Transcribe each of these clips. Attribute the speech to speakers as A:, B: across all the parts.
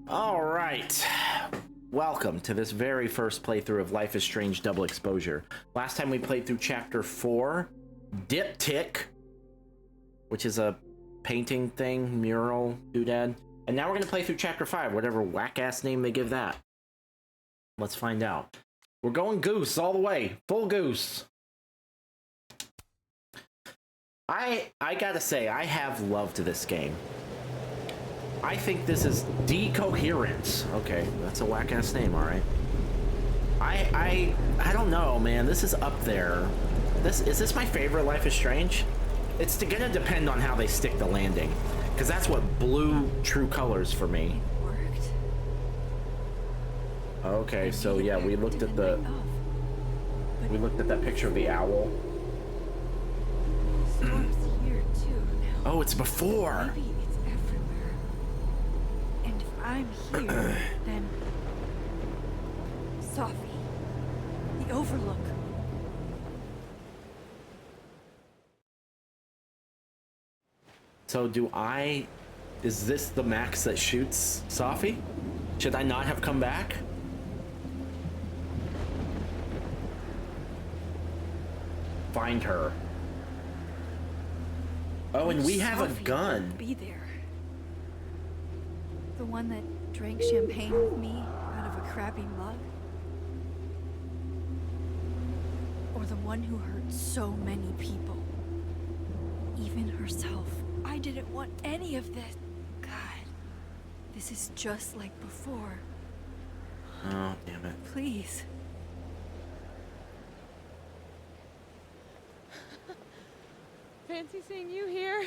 A: All right. Welcome to this very first playthrough of Life is Strange Double Exposure. Last time we played through Chapter 4, Diptych, which is a painting thing, mural, doodad. And now we're going to play through Chapter 5, whatever whack-ass name they give that. Let's find out. We're going goose all the way. Full goose. I gotta say, I have loved this game. I think this is Decoherence. Okay, that's a whack-ass name, alright. I don't know, man. This is up there. Is this my favorite Life is Strange? It's gonna depend on how they stick the landing. Because that's what blew true colors for me.
B: Worked.
A: Okay, so yeah, we looked at the... We looked at that picture of the owl.
B: Storm's here too now.
A: Oh, it's before!
B: Maybe it's everywhere. And if I'm here, then... Sophie. The Overlook.
A: So is this the Max that shoots Sophie? Should I not have come back? Find her. Oh, and we have a gun.
B: Be there. The one that drank champagne with me out of a crappy mug? Or the one who hurt so many people? Even herself. I didn't want any of this. God, this is just like before.
A: Oh, damn it.
B: Please.
C: Fancy seeing you here.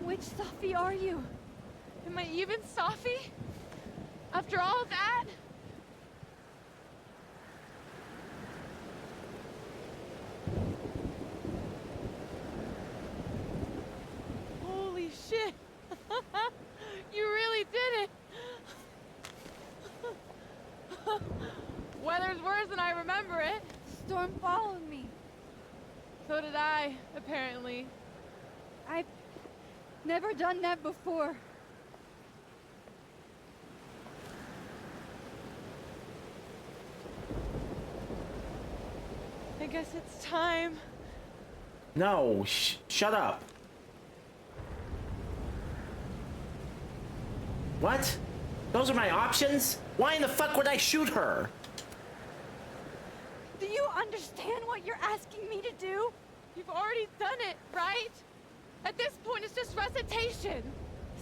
B: Which Sophie are you?
C: Am I even Sophie? After all that? Holy shit! You really did it! Weather's worse than I remember it.
B: Storm followed me.
C: So did I, apparently.
B: I've never done that before.
C: I guess it's time.
A: No, shut up. What? Those are my options? Why in the fuck would I shoot her?
B: Do you understand what you're asking me to do?
C: You've already done it, right? At this point, it's just recitation.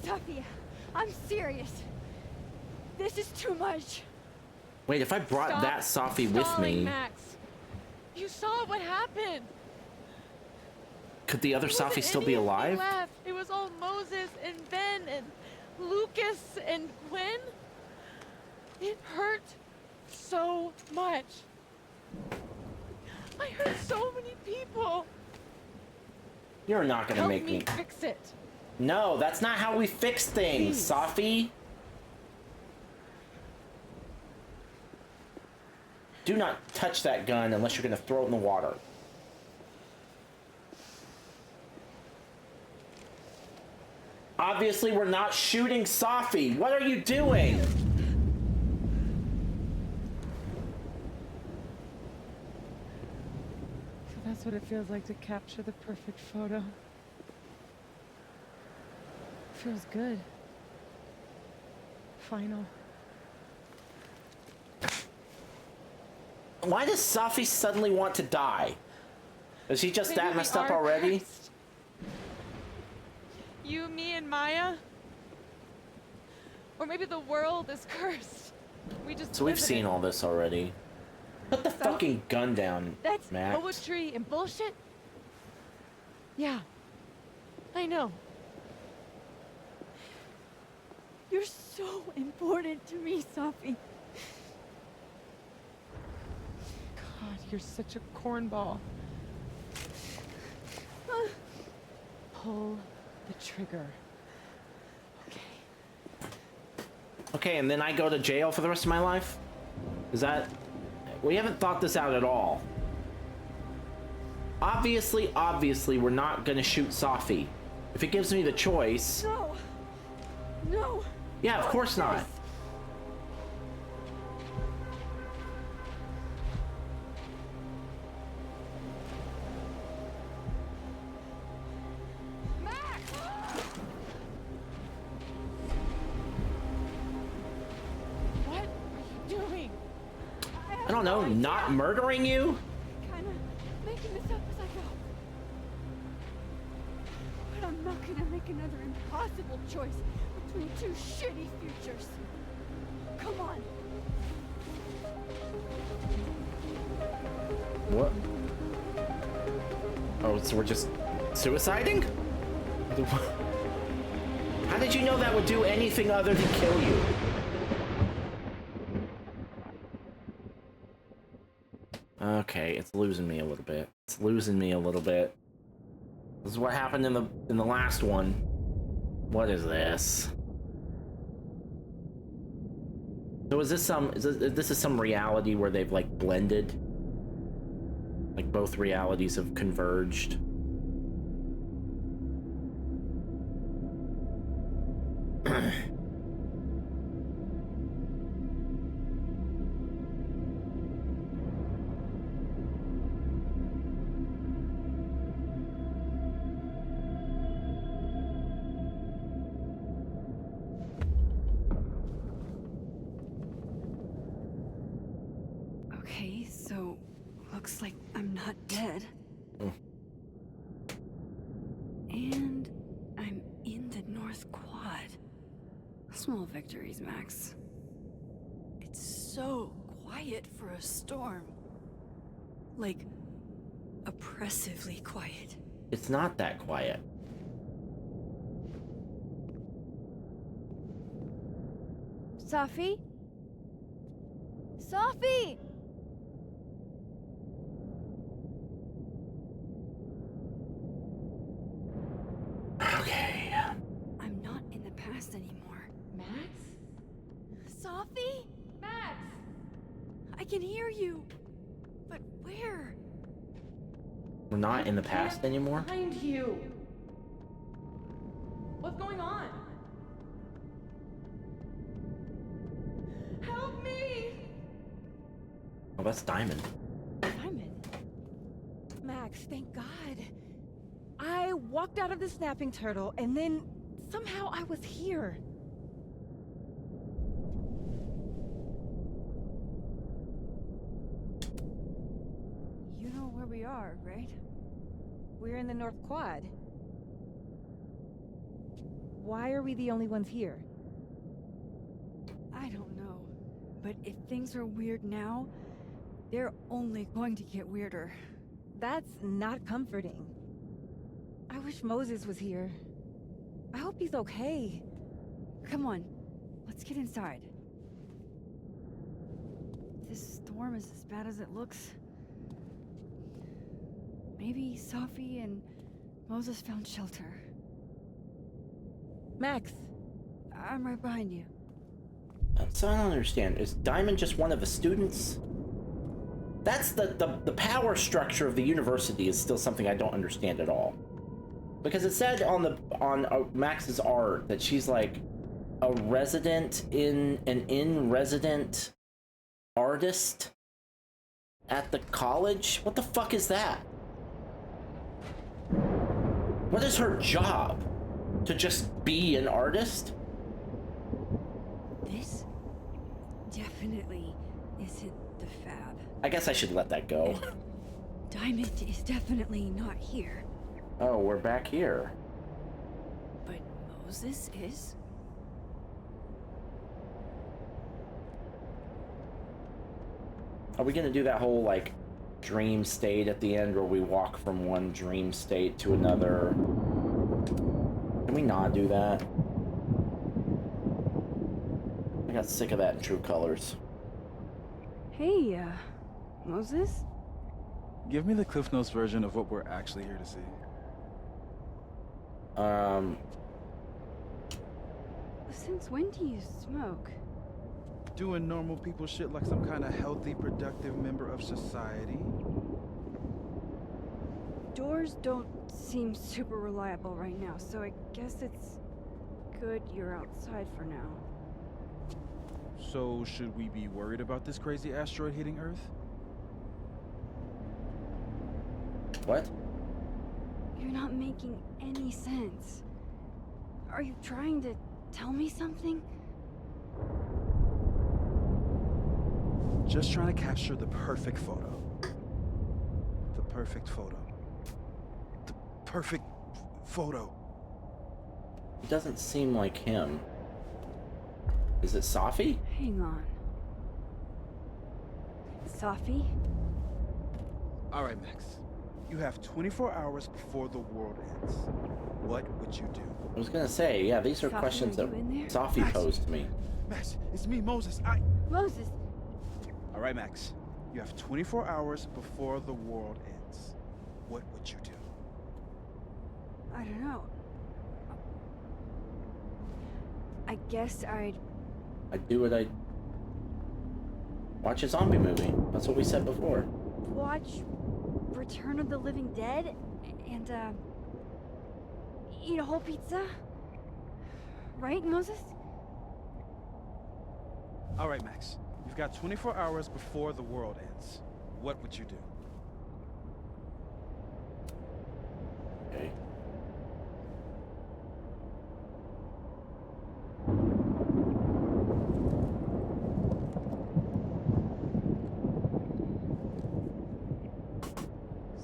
B: Sophia, I'm serious. This is too much.
A: Wait, if I brought
C: Stop
A: that Sophie with
C: stalling,
A: me,
C: Max. You saw what happened.
A: could the other
C: It
A: Sophie
C: wasn't
A: still
C: any
A: be
C: of me
A: alive?
C: left. It was all Moses and Ben and Lucas and Gwen. It hurt so much. I hurt so many people.
A: You're not gonna
C: Help
A: make me...
C: fix it.
A: No, that's not how we fix things,
C: Please.
A: Sophie. Do not touch that gun unless you're gonna throw it in the water. Obviously, we're not shooting Sophie. What are you doing?
C: So that's what it feels like to capture the perfect photo. Feels good. Final.
A: Why does Sophie suddenly want to die? Is she just that
C: Maybe
A: messed
C: we
A: up
C: are
A: already?
C: cursed. You, me, and Maya? Or maybe the world is cursed. We just
A: So we've
C: live in
A: seen
C: it.
A: all this already. Put the fucking gun down,
C: That's
A: Max.
C: poetry and bullshit? Yeah. I know.
B: You're so important to me, Sophie.
C: God, you're such a cornball. Pull the trigger. Okay.
A: Okay, and then I go to jail for the rest of my life? Is that... We haven't thought this out at all. Obviously, we're not gonna shoot Sophie. If it gives me the choice.
B: No. No.
A: Yeah, of course not.
C: What are you doing?
A: I don't know, not murdering you?
B: Kinda making this up as I go. But I'm not gonna make another impossible choice between two shitty futures. Come on.
A: What? Oh, so we're just suiciding? How did you know that would do anything other than kill you? Okay, it's losing me a little bit. It's losing me a little bit. This is what happened in the last one. What is this? So is this some reality where they've like blended? Like both realities have converged?
B: Okay, so looks like I'm not dead. And I'm in the North Quad. Small victories, Max. It's so quiet for a storm. Like, oppressively quiet.
A: It's not that quiet.
B: Safi? Safi!
A: Okay.
B: I'm not in the past anymore.
C: Max?
B: Safi?
C: Max!
B: I can hear you. But where?
A: We're not in the past anymore?
C: Find you. What's going on? Help me!
A: Oh, that's Diamond.
C: Diamond? Max, thank God. I walked out of the snapping turtle and then somehow I was here.
D: You know where we are, right? We're in the North Quad. Why are we the only ones here?
B: I don't know. But if things are weird now, they're only going to get weirder.
D: That's not comforting. I wish Moses was here. I hope he's okay.
B: Come on, let's get inside. This storm is as bad as it looks. Maybe Safi and Moses found shelter.
D: Max,
B: I'm right behind you.
A: So I don't understand. Is Diamond just one of the students? That's the power structure of the university is still something I don't understand at all. Because it said on Max's art that she's like a resident resident artist at the college. What the fuck is that? What is her job? To just be an artist?
B: This definitely isn't the Fab.
A: I guess I should let that go.
B: Diamond is definitely not here.
A: Oh, we're back here.
B: But Moses is?
A: Are we gonna do that whole, like, dream state at the end where we walk from one dream state to another? Can we not do that? I got sick of that in True Colors.
D: hey, Moses?
E: Give me the Cliff Notes version of what we're actually here to see.
D: Since when do you smoke?
E: Doing normal people shit like some kind of healthy, productive member of society.
B: doors don't seem super reliable right now, so I guess it's good you're outside for now.
E: So, should we be worried about this crazy asteroid hitting Earth?
A: What?
B: You're not making any sense. Are you trying to tell me something?
E: Just trying to capture the perfect photo. The perfect photo. The perfect photo.
A: He doesn't seem like him. Is it Safi?
B: Hang on. Safi?
E: Alright, Max. You have 24 hours before the world ends. What would you do?
A: I was gonna say, yeah, these are
B: Safi,
A: questions
B: are
A: that
B: you in there?
A: Safi
E: Max.
A: posed to me.
E: Max, it's me, Moses.
B: Moses!
E: Alright, Max. You have 24 hours before the world ends. What would you do?
B: I don't know. I guess I'd
A: I'd do what I watch a zombie movie. That's what we said before.
B: watch Return of the Living Dead and, eat a whole pizza? Right, Moses?
E: Alright, Max. You've got 24 hours before the world ends. What would you do?
A: Okay.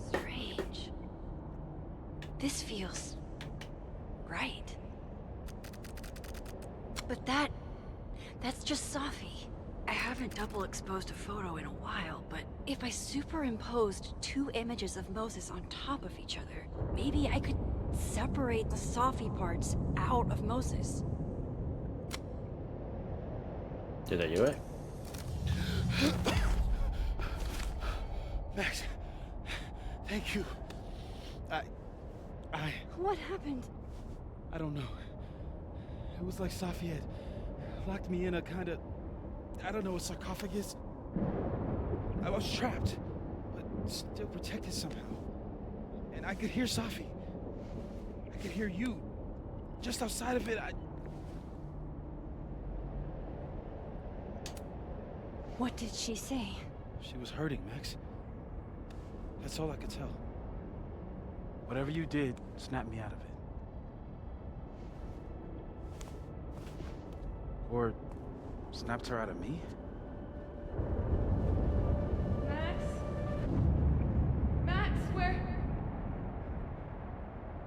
B: Strange. This feels right. But that's just Safi. I haven't double exposed a photo in a while, but if I superimposed two images of Moses on top of each other, maybe I could separate the Safi parts out of Moses.
A: Did I do it?
E: Max, thank you.
B: What happened?
E: I don't know. It was like Safi had locked me in a kind of, I don't know, a sarcophagus. I was trapped, but still protected somehow. And I could hear Safi. I could hear you. Just outside of it,
B: What did she say?
E: She was hurting, Max. That's all I could tell. Whatever you did, snapped me out of it. Or snapped her out of me?
C: Max? Max, where?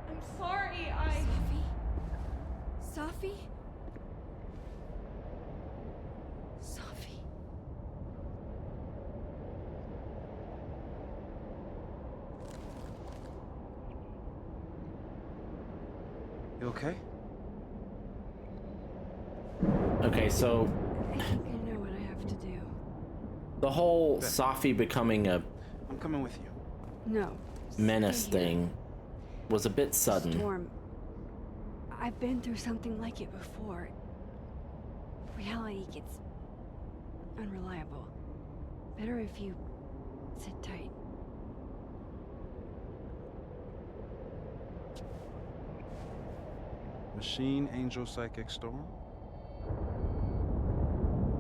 C: I'm sorry,
B: Safi? Safi? Safi.
E: You okay?
A: Okay, so
B: I think I know what I have to do.
A: the whole
E: Okay.
A: Safi becoming a
E: I'm coming with you.
B: No.
A: menace
B: stay here.
A: thing was a bit sudden.
B: Storm. I've been through something like it before. Reality gets unreliable. Better if you sit tight.
E: Machine, Angel, Psychic, Storm?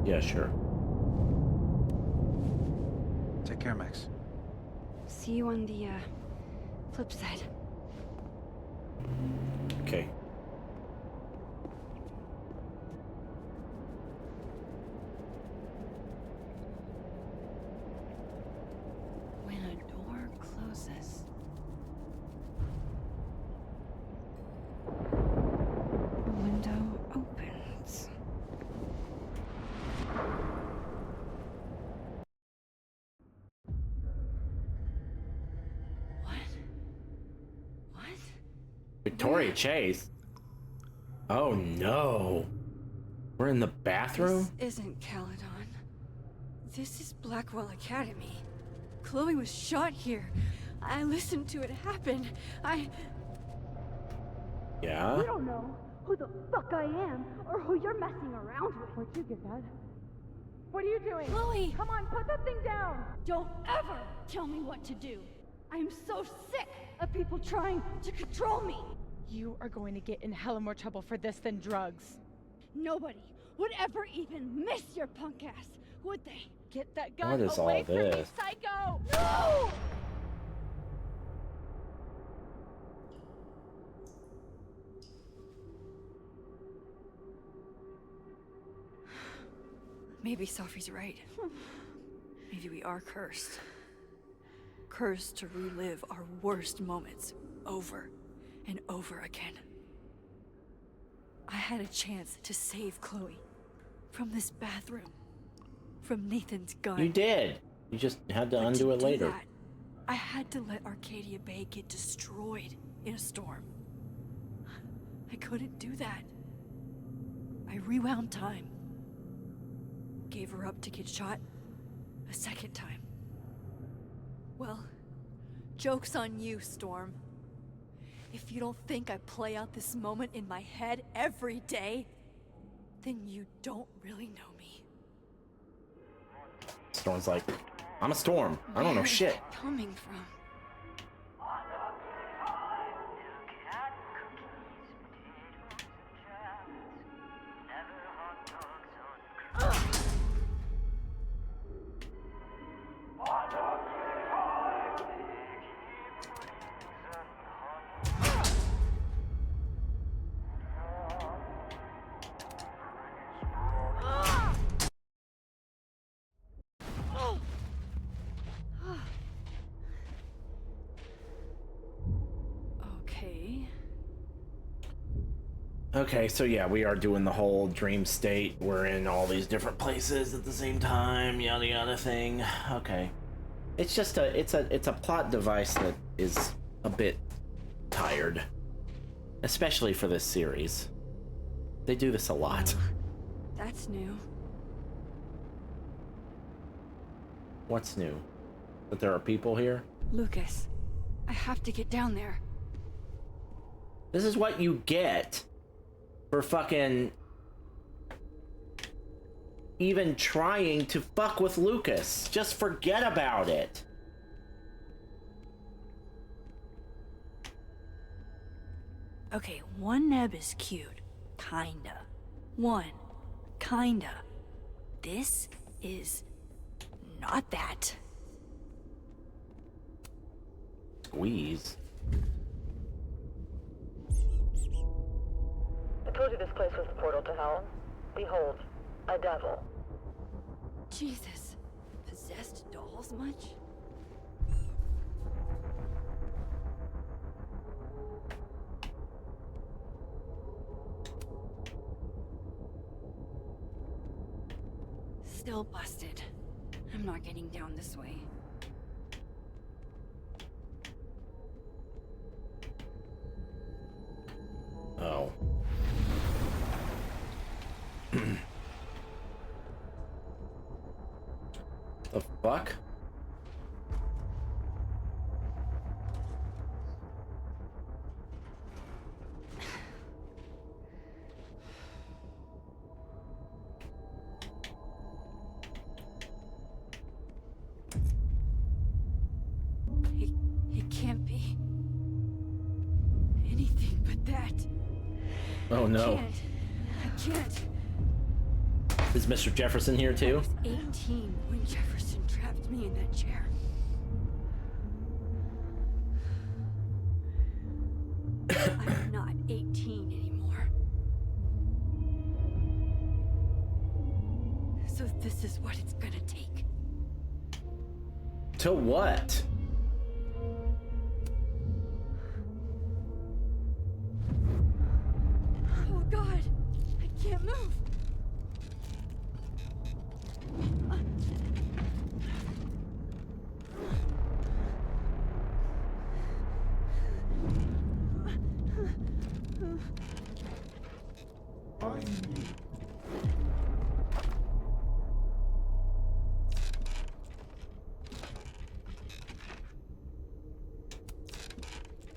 A: Yeah, sure.
E: Take care, Max.
B: See you on the, flip side.
A: Okay.
B: When a door closes, a window opens. What? What?
A: Victoria Chase. Oh no. We're in the bathroom?
B: This isn't Caledon. This is Blackwell Academy. Chloe was shot here. I listened to it happen.
A: Yeah?
F: You don't know who the fuck I am or who you're messing around with. Where'd you get that?
C: what are you doing?
B: Chloe!
C: Come on, put that thing down.
F: Don't ever tell me what to do. I'm so sick of people trying to control me.
C: You are going to get in hella more trouble for this than drugs.
F: Nobody would ever even miss your punk ass, would they?
C: Get that gun
A: What is
C: away
A: all
C: from me,
A: this?
C: psycho!
F: No!
B: Maybe Sophie's right. Maybe we are cursed. Cursed to relive our worst moments over and over again. I had a chance to save Chloe from this bathroom, from Nathan's gun.
A: You did. You just had to
B: But
A: undo it
B: do
A: later.
B: that, I had to let Arcadia Bay get destroyed in a storm. I couldn't do that. I rewound time. Gave her up to get shot a second time. Well, joke's on you, Storm. If you don't think I play out this moment in my head every day, then you don't really know me.
A: Storm's like, I'm a Storm. I don't know
B: Where is
A: shit.
B: that coming from? Okay.
A: Okay, so yeah, we are doing the whole dream state. We're in all these different places at the same time, yada yada thing. Okay. It's just it's a plot device that is a bit tired. Especially for this series. They do this a lot.
B: That's new.
A: What's new? That there are people here?
B: Lucas, I have to get down there.
A: This is what you get for fucking even trying to fuck with Lucas. Just forget about it.
B: Okay, one neb is cute. Kinda. One. Kinda. This is not that.
A: Squeeze.
G: I told you this place was the portal to hell. Behold, a devil.
B: Jesus. Possessed dolls much? Still busted. I'm not getting down this way.
A: Oh. The fuck?
B: It can't be anything but that.
A: Oh no.
B: I can't.
A: Is Mr. Jefferson here
B: I
A: too?
B: was 18 when Jefferson trapped me in that chair. I'm not 18 anymore. So this is what it's gonna take.
A: To what?
B: Oh God, I can't move.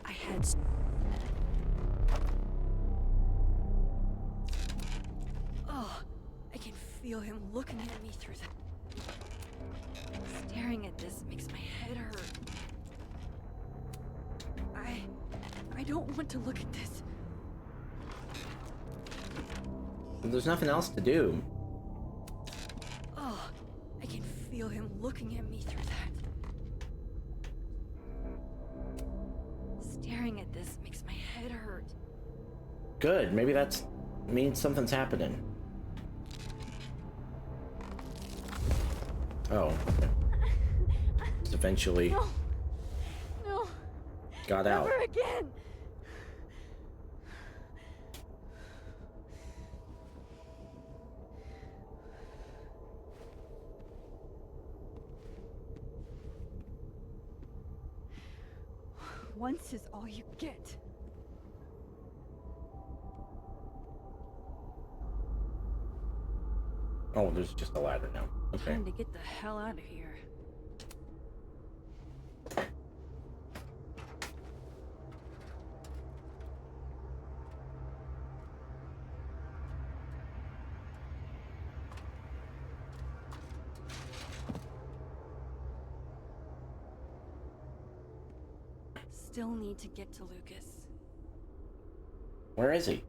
B: I had Oh, I can feel him looking at me through the... Staring at this makes my head hurt. don't want to look at this.
A: There's nothing else to do.
B: Oh, I can feel him looking at me through that. Staring at this makes my head hurt.
A: Good. Maybe that's means something's happening. Oh. Okay. Just eventually
B: No,
A: got out.
B: never again. Once is all you get.
A: Oh, there's just a ladder now. Okay.
B: Time to get the hell out of here. Still need to get to Lucas.
A: Where is he?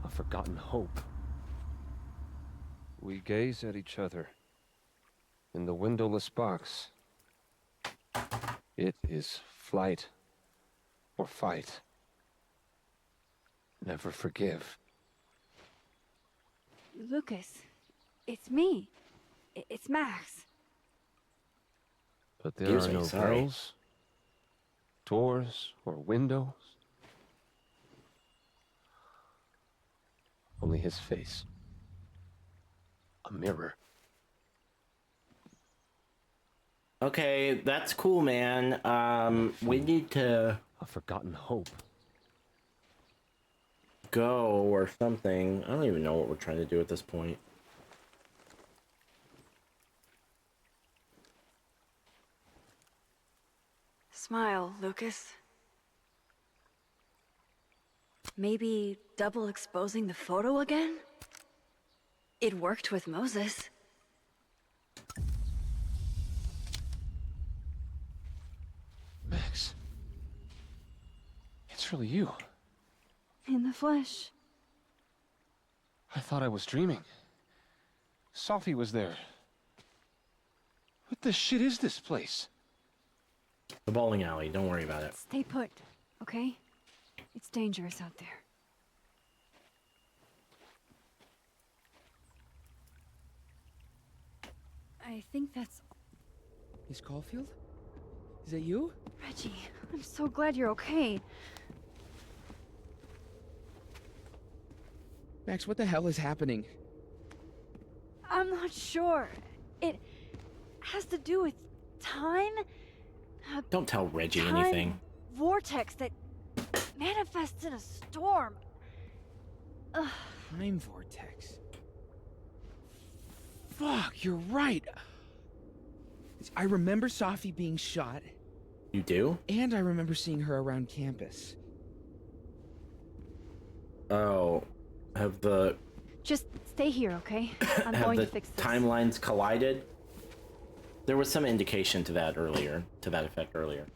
H: A forgotten hope. We gaze at each other in the windowless box. It is flight or fight. Never forgive.
B: Lucas, it's me. It's Max.
H: But there
A: Excuse
H: are
A: me,
H: no
A: sorry.
H: grills, doors, or windows. Only his face. A mirror.
A: Okay, that's cool, man. We need to
H: A forgotten hope.
A: go or something. I don't even know what we're trying to do at this point.
B: Smile, Lucas. Maybe double exposing the photo again? It worked with Moses.
H: Max. It's really you.
B: In the flesh.
H: I thought I was dreaming. Sophie was there. What the shit is this place?
A: The bowling alley, don't worry about it.
B: Stay put, okay? It's dangerous out there. I think that's...
E: Miss Caulfield? Is that you?
B: Reggie, I'm so glad you're okay.
E: Max, what the hell is happening?
B: I'm not sure. It has to do with time?
A: Don't tell Reggie
B: Time
A: anything.
B: vortex that manifests in a storm. Ugh.
E: Time vortex. Fuck, you're right. I remember Sophie being shot,
A: You do?
E: and I remember seeing her around campus.
A: Oh, have the
B: Just stay here, okay? I'm
A: have
B: going
A: the
B: to fix this.
A: timelines collided? There was some indication to that earlier, to that effect earlier.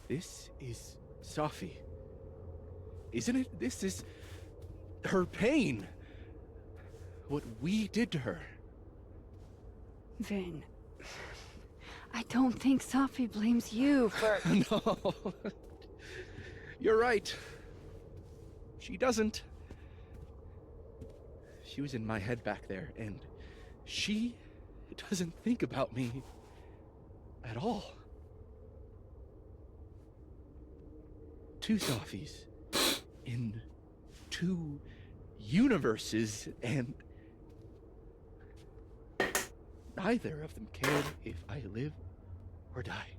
E: This is Sophie. Isn't it? This is her pain. What we did to her.
B: Vin, I don't think Sophie blames you for...
E: No. You're right. She doesn't. She was in my head back there, and she doesn't think about me at all. Two Sophies in two universes, and neither of them cared if I live or die.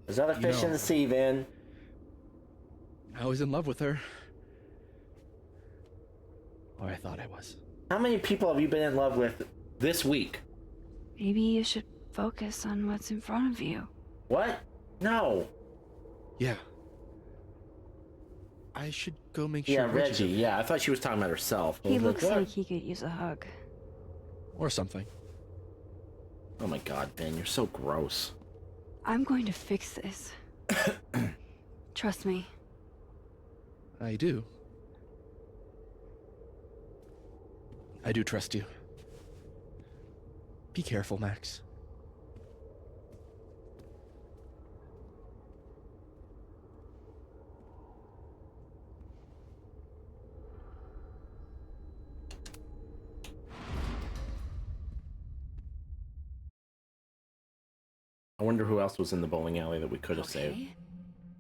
A: Is that a fish in the sea, Vin?
E: I was in love with her. Or I thought I was.
A: How many people have you been in love with this week?
B: Maybe you should focus on what's in front of you.
A: What? No.
E: Yeah. I should go make
A: Yeah,
E: sure
A: Reggie. Yeah, I thought she was talking about herself. I
B: He
A: was
B: looks
A: what?
B: like he could use a hug.
E: or something.
A: Oh my god, Ben, you're so gross.
B: I'm going to fix this. Trust me.
E: I do. I do trust you. Be careful, Max.
A: I wonder who else was in the bowling alley that we could have saved.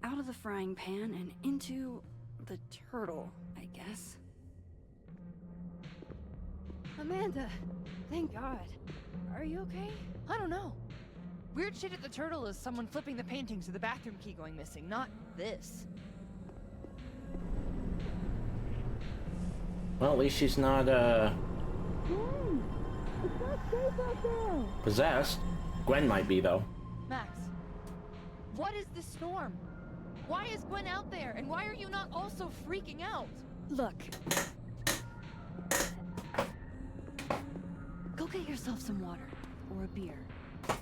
B: Out of the frying pan and into the turtle, I guess.
D: Amanda, thank God. Are you okay?
I: I don't know. Weird shit at the turtle is someone flipping the paintings or the bathroom key going missing, not this.
A: Well, at least she's not, possessed. Gwen might be, though.
I: Max, what is this storm? Why is Gwen out there, and why are you not also freaking out?
B: Look. Go get yourself some water or a beer,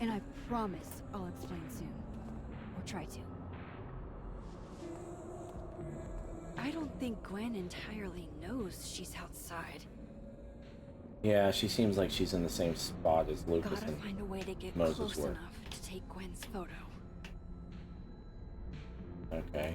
B: and I promise I'll explain soon. Or try to. I don't think Gwen entirely knows she's outside.
A: Yeah, she seems like she's in the same spot as Lucas
B: Gotta
A: and
B: find a way to get
A: Moses
B: close
A: were.
B: enough to take Gwen's photo.
A: Okay.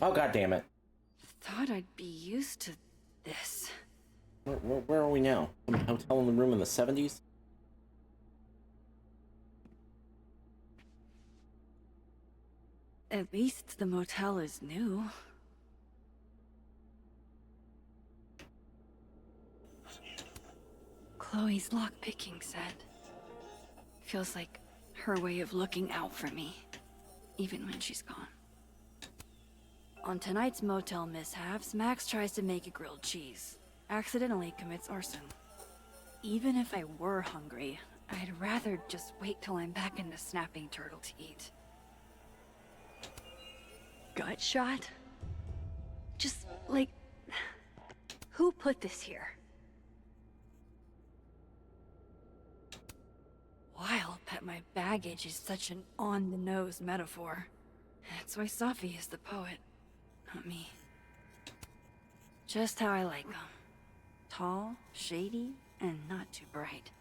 A: Oh, god damn it.
B: Thought I'd be used to this.
A: Where are we now? Some hotel in the room in the 70s?
B: At least the motel is new. Chloe's lockpicking set. Feels like her way of looking out for me, even when she's gone. On tonight's motel mishaps, Max tries to make a grilled cheese. Accidentally commits arson. Even if I were hungry, I'd rather just wait till I'm back in the snapping turtle to eat. Gut shot? Just, like... Who put this here? Wild that my baggage is such an on-the-nose metaphor. That's why Safi is the poet, not me. Just how I like them. Tall, shady, and not too bright.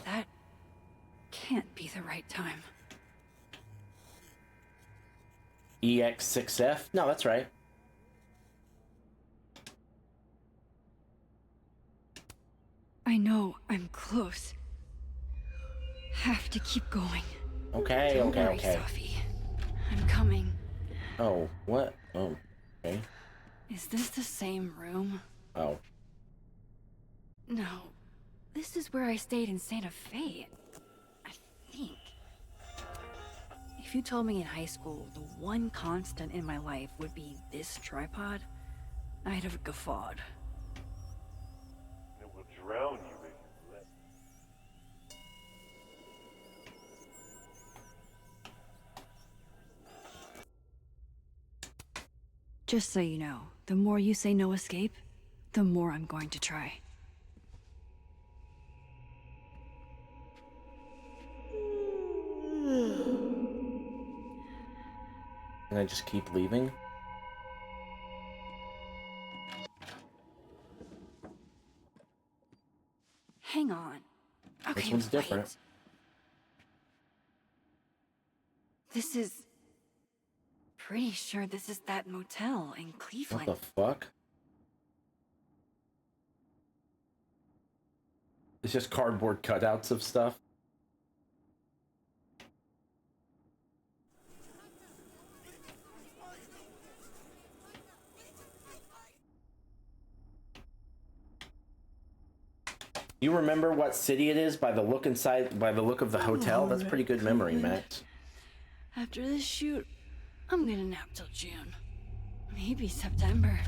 B: That can't be the right time.
A: EX6F? No, that's right.
B: I know I'm close. Have to keep going.
A: Okay,
B: Don't
A: okay,
B: worry,
A: okay.
B: Safi. I'm coming.
A: Oh, what? Oh, okay.
B: Is this the same room?
A: Oh.
B: No. This is where I stayed in Santa Fe. I think. If you told me in high school the one constant in my life would be this tripod, I'd have guffawed.
J: It will drown you if you let.
B: Just so you know, the more you say no escape, the more I'm going to try.
A: Can I just keep leaving?
B: Hang on. Okay,
A: This one's different.
B: wait. This is... Pretty sure this is that motel in Cleveland.
A: What the fuck? It's just cardboard cutouts of stuff. You remember what city it is by the look inside, by the look of the hotel? That's pretty good memory, Max.
B: After this shoot, I'm gonna nap till June. Maybe September.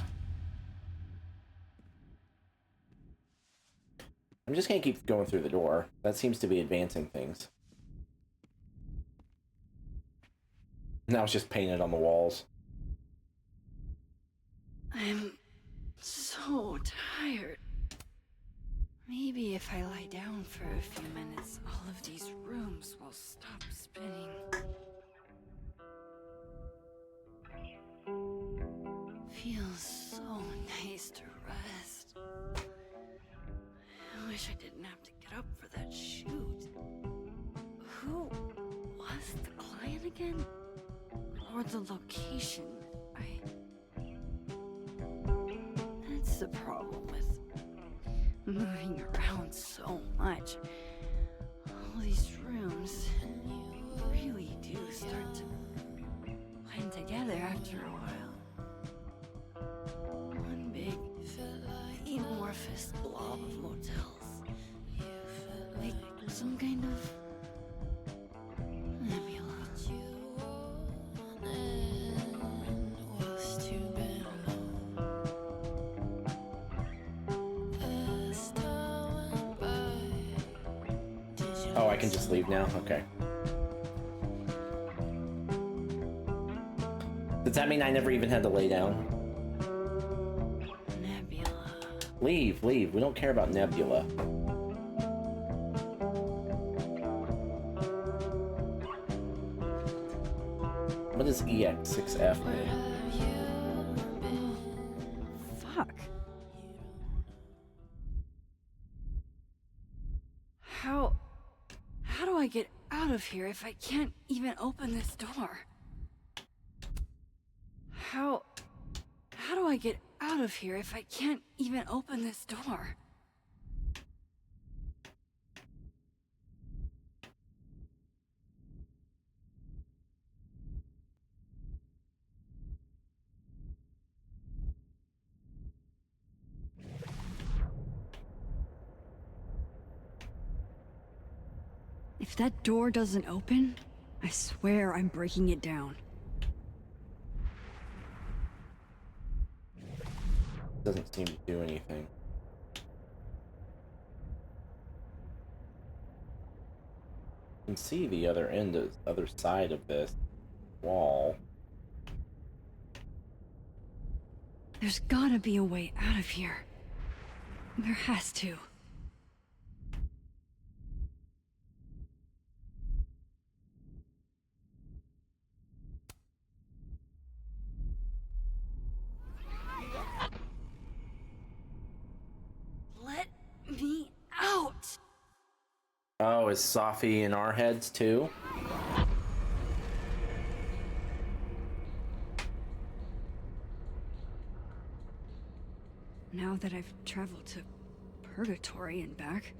A: I'm just gonna keep going through the door. That seems to be advancing things. Now it's just painted on the walls.
B: I'm so tired. Maybe if I lie down for a few minutes, all of these rooms will stop spinning. Feels so nice to rest. I wish I didn't have to get up for that shoot. Who was the client again? Or the location? That's the problem with moving around so much. All these rooms really do start to blend together after a while. One big, amorphous blob of motels. Like some kind of nebula.
A: Oh, I can just leave now? Okay. Does that mean I never even had to lay down?
B: Nebula.
A: Leave, leave. We don't care about Nebula. What does EX6F mean?
B: Fuck. How do I get out of here if I can't even open this door? How do I get out of here if I can't even open this door? If that door doesn't open, I swear I'm breaking it down.
A: Doesn't seem to do anything. You can see the other end of other side of this wall.
B: There's gotta be a way out of here. There has to. Let me out!
A: Oh, is Safi in our heads too?
B: Now that I've traveled to Purgatory and back,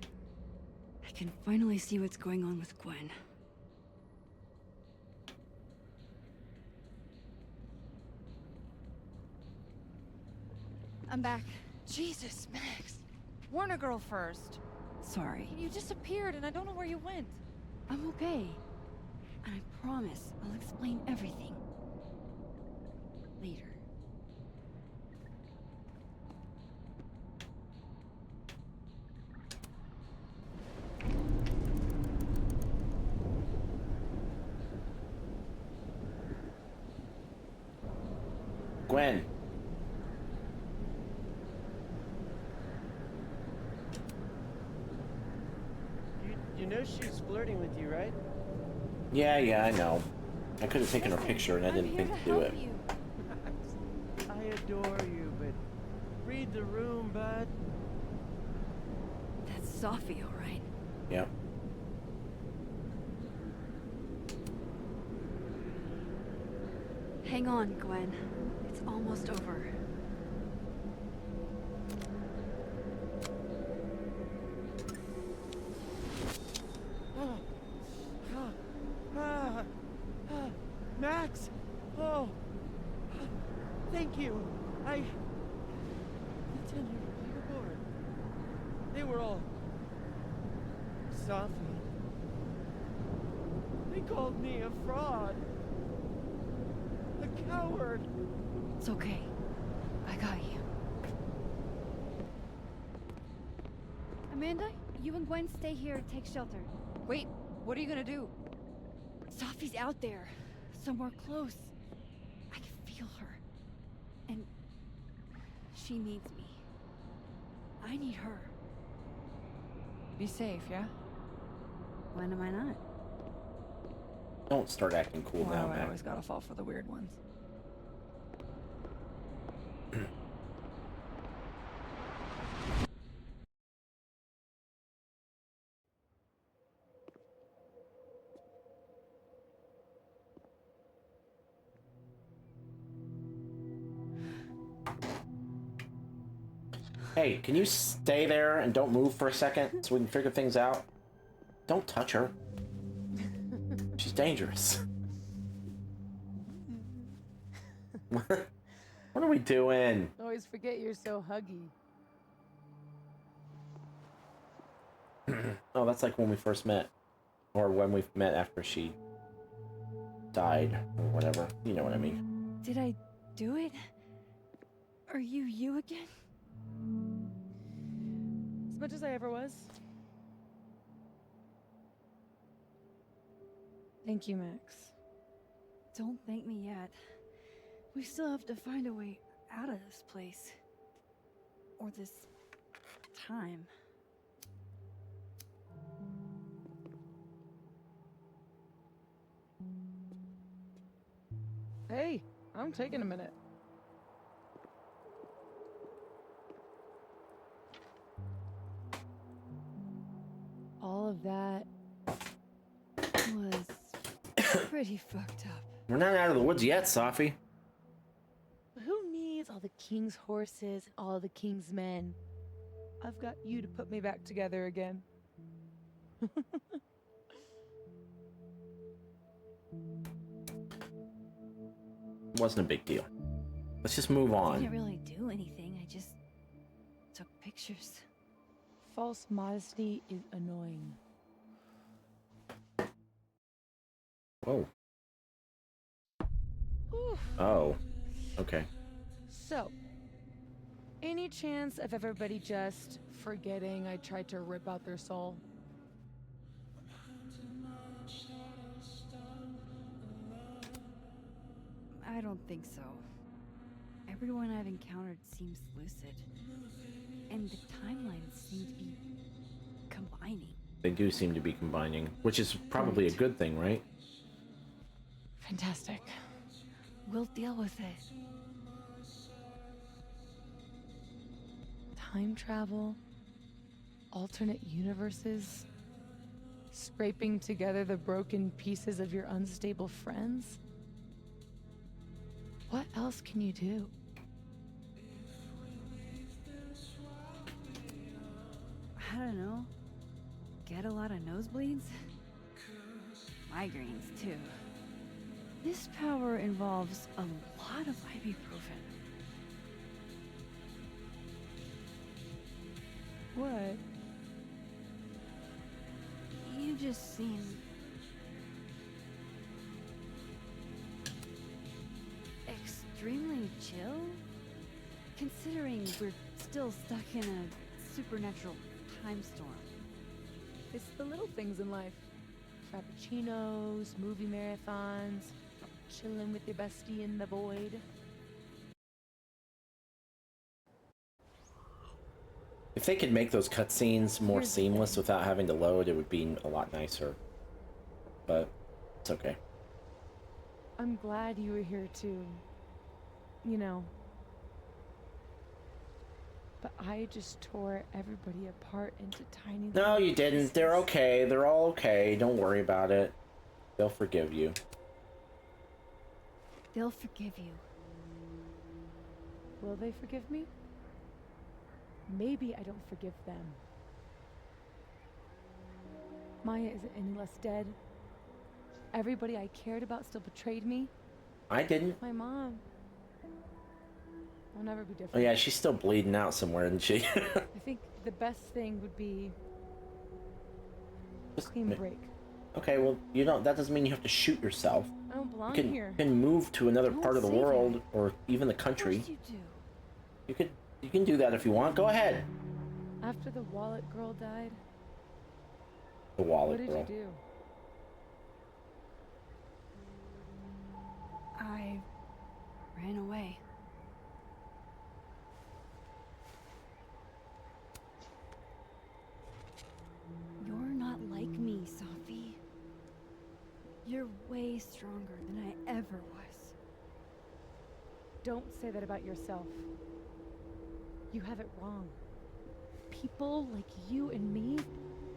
B: I can finally see what's going on with Gwen.
I: I'm back. Jesus, Max. Warn a girl first.
B: Sorry.
I: You disappeared and I don't know where you went.
B: I'm okay. And I promise I'll explain everything. Later.
A: Gwen.
K: You know she was flirting with you, right?
A: Yeah, I know. I could have taken her picture and I didn't think to do it.
K: I adore you, but read the room, bud.
B: That's Safi, all right.
A: Yep.
B: Hang on, Gwen. It's almost over.
K: Max! Oh! Thank you! The 10-year leaderboard. They were all... Safi. They called me a fraud. coward!
B: It's okay. I got you.
F: Amanda, you and Gwen stay here, take shelter.
B: Wait, what are you gonna do?
F: Sophie's out there, somewhere close. I can feel her. And she needs me. I need her.
B: Be safe, yeah?
F: When am I not?
A: Don't start acting cool now,
B: I
A: man.
B: always gotta fall for the weird ones.
A: Hey, can you stay there and don't move for a second so we can figure things out? Don't touch her. She's dangerous. What are we doing?
C: Always forget you're so huggy.
A: Oh, that's like when we first met. Or when we met after she died, or whatever. You know what I mean.
F: Did I do it? Are you again?
C: As much as I ever was. Thank you, Max.
F: Don't thank me yet. We still have to find a way out of this place. Or this time.
C: Hey, I'm taking a minute. All of that
F: Was pretty fucked up.
A: We're not out of the woods yet, Sophie.
C: Who needs all the king's horses and all the king's men? I've got you to put me back together again.
A: Wasn't a big deal. Let's just move
F: I
A: on.
F: didn't really do anything. I just took pictures.
C: False modesty is annoying.
A: Whoa.
C: Oof.
A: Oh. Okay.
C: So, any chance of everybody just forgetting I tried to rip out their soul?
F: I don't think so. Everyone I've encountered seems lucid. And the timelines seem to be combining.
A: They do seem to be combining, which is probably a good thing, right?
C: Fantastic.
F: We'll deal with it.
C: Time travel, alternate universes, scraping together the broken pieces of your unstable friends. What else can you do?
F: I don't know. Get a lot of nosebleeds? Migraines, too. This power involves a lot of ibuprofen.
C: What?
F: You just seem... extremely chill? Considering we're still stuck in a supernatural time storm.
C: It's the little things in life. Frappuccinos, movie marathons, chilling with your bestie in the void.
A: If they could make those cutscenes more seamless without having to load, it would be a lot nicer. But it's okay.
C: I'm glad you were here too. You know. But I just tore everybody apart into tiny...
A: No, you didn't.
C: pieces.
A: They're okay. They're all okay. Don't worry about it. They'll forgive you.
F: They'll forgive you.
C: Will they forgive me? Maybe I don't forgive them. Maya isn't any less dead. Everybody I cared about still betrayed me.
A: I didn't.
C: My mom. I'll never be different.
A: Oh yeah, she's still bleeding out somewhere, isn't she?
C: I think the best thing would be a clean break.
A: Okay, well, you don't. That doesn't mean you have to shoot yourself.
I: I don't belong
A: You
I: here.
A: can move to another
F: Don't
A: part of the
F: say
A: world,
F: that.
A: or even the
F: Of
A: country.
F: course you do.
A: You can do that if you want. Go ahead.
I: After the wallet girl died,
A: The
I: what
A: wallet
I: did
A: girl.
I: you do?
F: I ran away. You're not like me, Safi. You're way stronger than I ever was.
I: Don't say that about yourself. You have it wrong. People like you and me,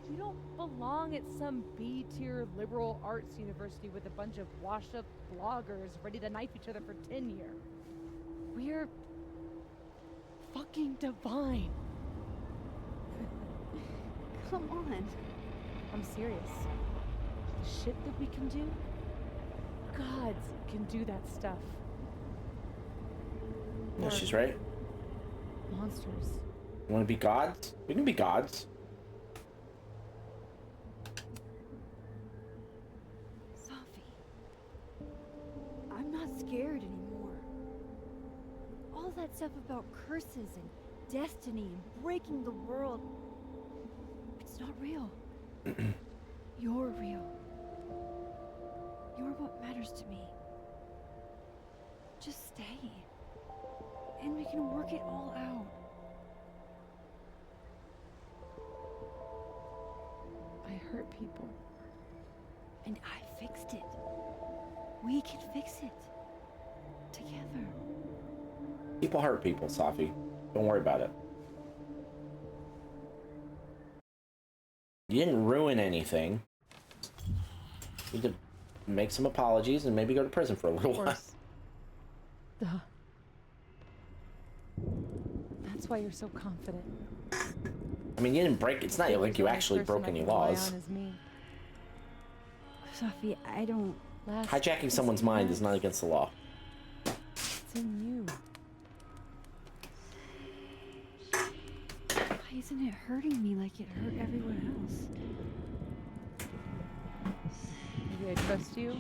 I: we don't belong at some B-tier liberal arts university with a bunch of washed-up bloggers ready to knife each other for tenure. We're fucking divine.
F: Come on.
I: I'm serious. The shit that we can do, gods can do that stuff.
A: No,
I: Or
A: she's right.
I: monsters.
A: You want to be gods? We can be gods.
F: Safi. I'm not scared anymore. All that stuff about curses and destiny and breaking the world. It's not real. You're real. You're what matters to me. Just stay. And we can work it all out.
I: I hurt people.
F: And I fixed it. We can fix it. Together.
A: People hurt people, Safi. Don't worry about it. You didn't ruin anything. You could make some apologies and maybe go to prison for a little
I: Of
A: while.
I: course. Duh. That's why you're so confident.
A: I mean, you didn't break. It's not like you actually broke any laws.
F: Safi, I don't...
A: Hijacking someone's mind is not against the law.
I: It's in you.
F: Why isn't it hurting me like it hurt everyone else?
I: Maybe I trust you.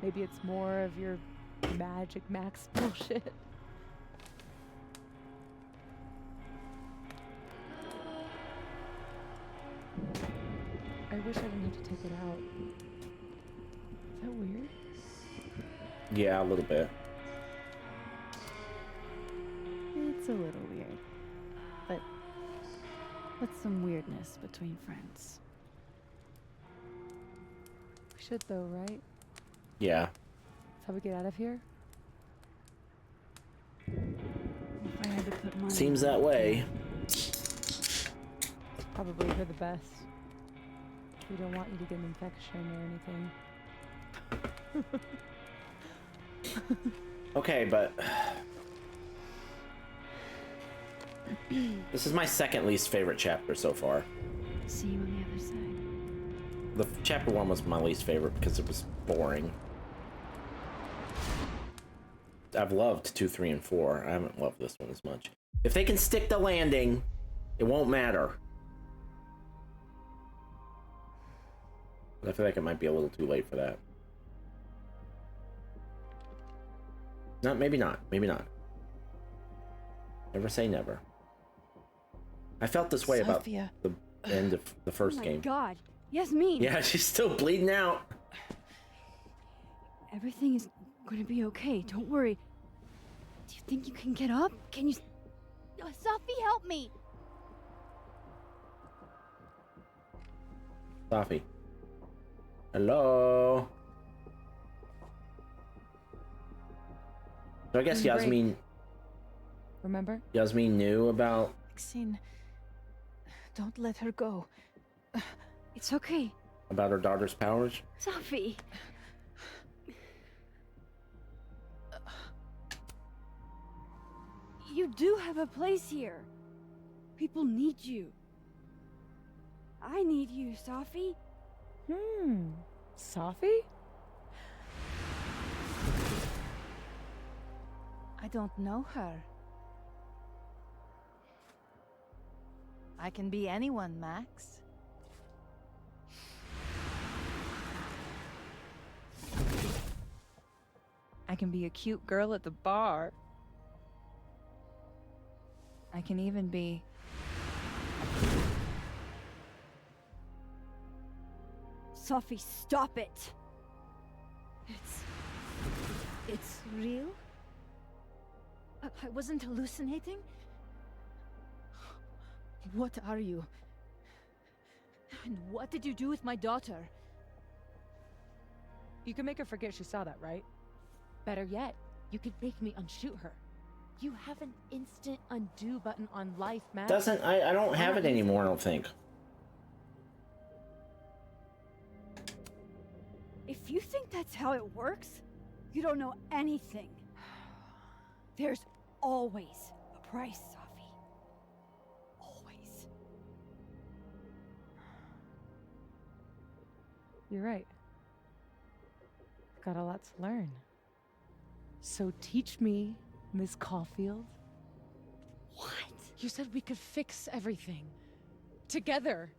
I: Maybe it's more of your Magic Max bullshit. I wish I didn't have to take it out. Is that weird?
A: Yeah, a little bit.
F: It's a little weird. But what's some weirdness between friends?
I: We should though, right?
A: Yeah.
I: That's how we get out of here?
F: If I had to put money
A: Seems
F: on
A: that
F: it,
A: way.
I: Probably for the best. We don't want you to get an infection or anything.
A: Okay, but this is my second least favorite chapter so far.
F: See you on the other side.
A: The chapter 1 was my least favorite because it was boring. I've loved 2, 3, and 4. I haven't loved this one as much. If they can stick the landing, it won't matter. But I feel like it might be a little too late for that. No, maybe not. Maybe not. Never say never. I felt this way about the end of the first game.
F: Oh my God. Yasmin.
A: Yeah, she's still bleeding out.
F: Everything is going to be okay. Don't worry. Do you think you can get up? Can you...
I: Safi, help me!
A: Safi. Hello. So I guess
I: Take a break.
A: Yasmin
I: Remember?
A: Yasmin knew about
I: Maxine, don't let her go.
F: It's okay.
A: her daughter's powers.
F: Safi. You do have a place here. People need you. I need you, Safi.
I: Safi?
L: I don't know her. I can be anyone, Max.
D: I can be a cute girl at the bar. I can even be...
F: Sophie, stop it! It's real? I wasn't hallucinating? What are you? And what did you do with my daughter?
I: You can make her forget she saw that, right? Better yet, you could make me unshoot her. You have an instant undo button on life, Max.
A: I don't have it anymore, I don't think.
F: If you think that's how it works, you don't know anything. There's always a price, Sophie. Always.
I: You're right. I've got a lot to learn. So teach me, Miss Caulfield.
F: What?
I: You said we could fix everything. Together.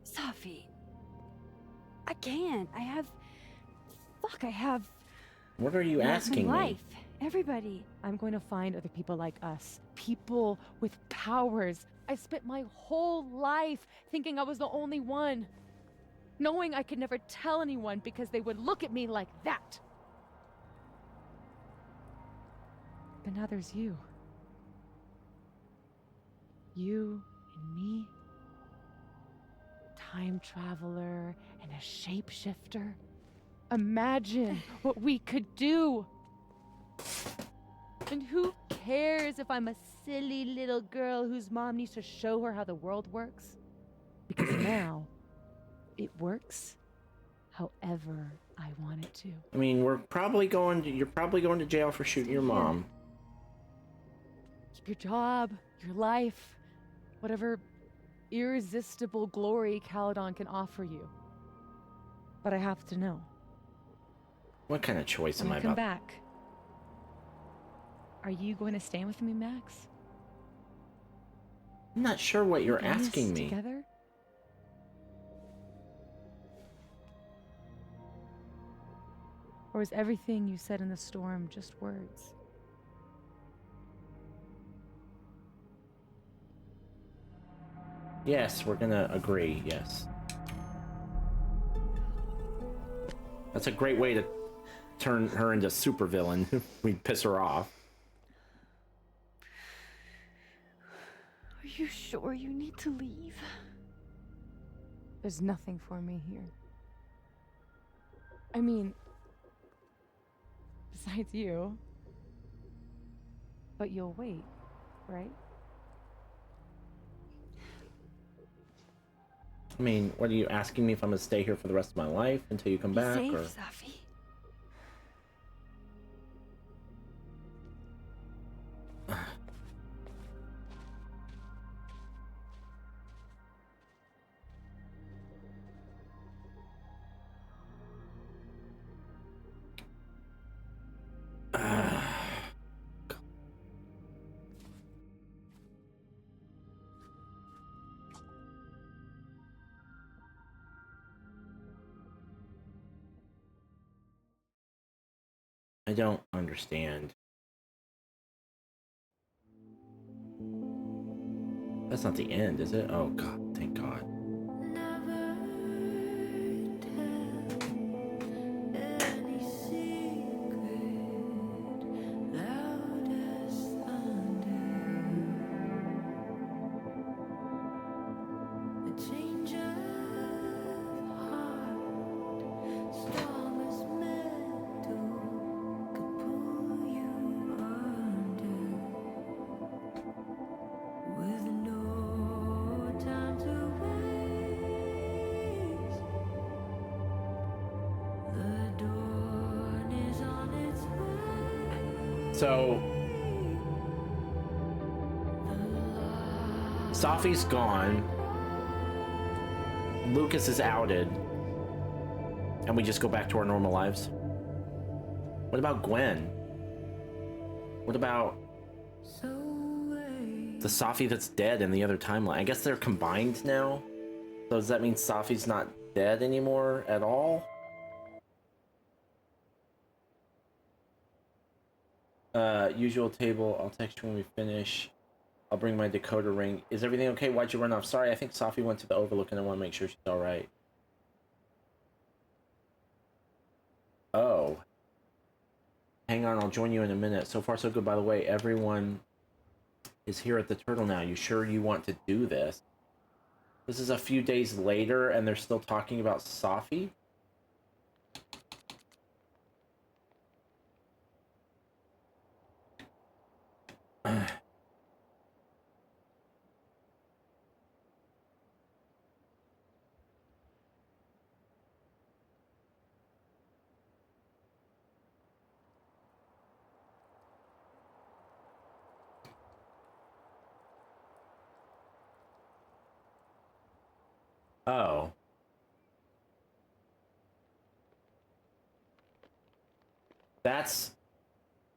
F: Sophie. I can't. I have...
A: What are you asking me?
F: life. Everybody.
I: I'm going to find other people like us. People with powers. I spent my whole life thinking I was the only one. Knowing I could never tell anyone because they would look at me like that. But now there's you. You and me. Time traveler and a shapeshifter. Imagine what we could do. And who cares if I'm a silly little girl whose mom needs to show her how the world works? Because now, it works however I want it to.
A: I mean, you're probably going to jail for shooting your mom.
I: Keep your job, your life, whatever irresistible glory Caledon can offer you. But I have to know.
A: What kind of choice am
I: When
A: I
I: I come
A: about?
I: back, are you going to stay with me, Max?
A: I'm not sure what you're
I: In this
A: asking me.
I: Together? Or is everything you said in the storm just words?
A: Yes, we're gonna agree, yes. That's a great way to turn her into supervillain. We piss her off.
F: Are you sure you need to leave?
I: There's nothing for me here. I mean, besides you. But you'll wait, right?
A: I mean, what are you asking me if I'm gonna stay here for the rest of my life until you come back?
F: Safe,
A: Or...
F: Sophie.
A: I don't understand. That's not the end, is it? Oh god, thank god. So Sophie's gone. Lucas is outed. And we just go back to our normal lives. What about Gwen? What about the Sophie that's dead in the other timeline? I guess they're combined now. So does that mean Sophie's not dead anymore at all? Usual table. I'll text you when we finish. I'll bring my decoder ring. Is everything okay? Why'd you run off? Sorry, I think Safi went to the Overlook and I want to make sure she's alright. Oh. Hang on, I'll join you in a minute. So far, so good. By the way, everyone is here at the Turtle now. You sure you want to do this? This is a few days later, and they're still talking about Safi? Oh. That's...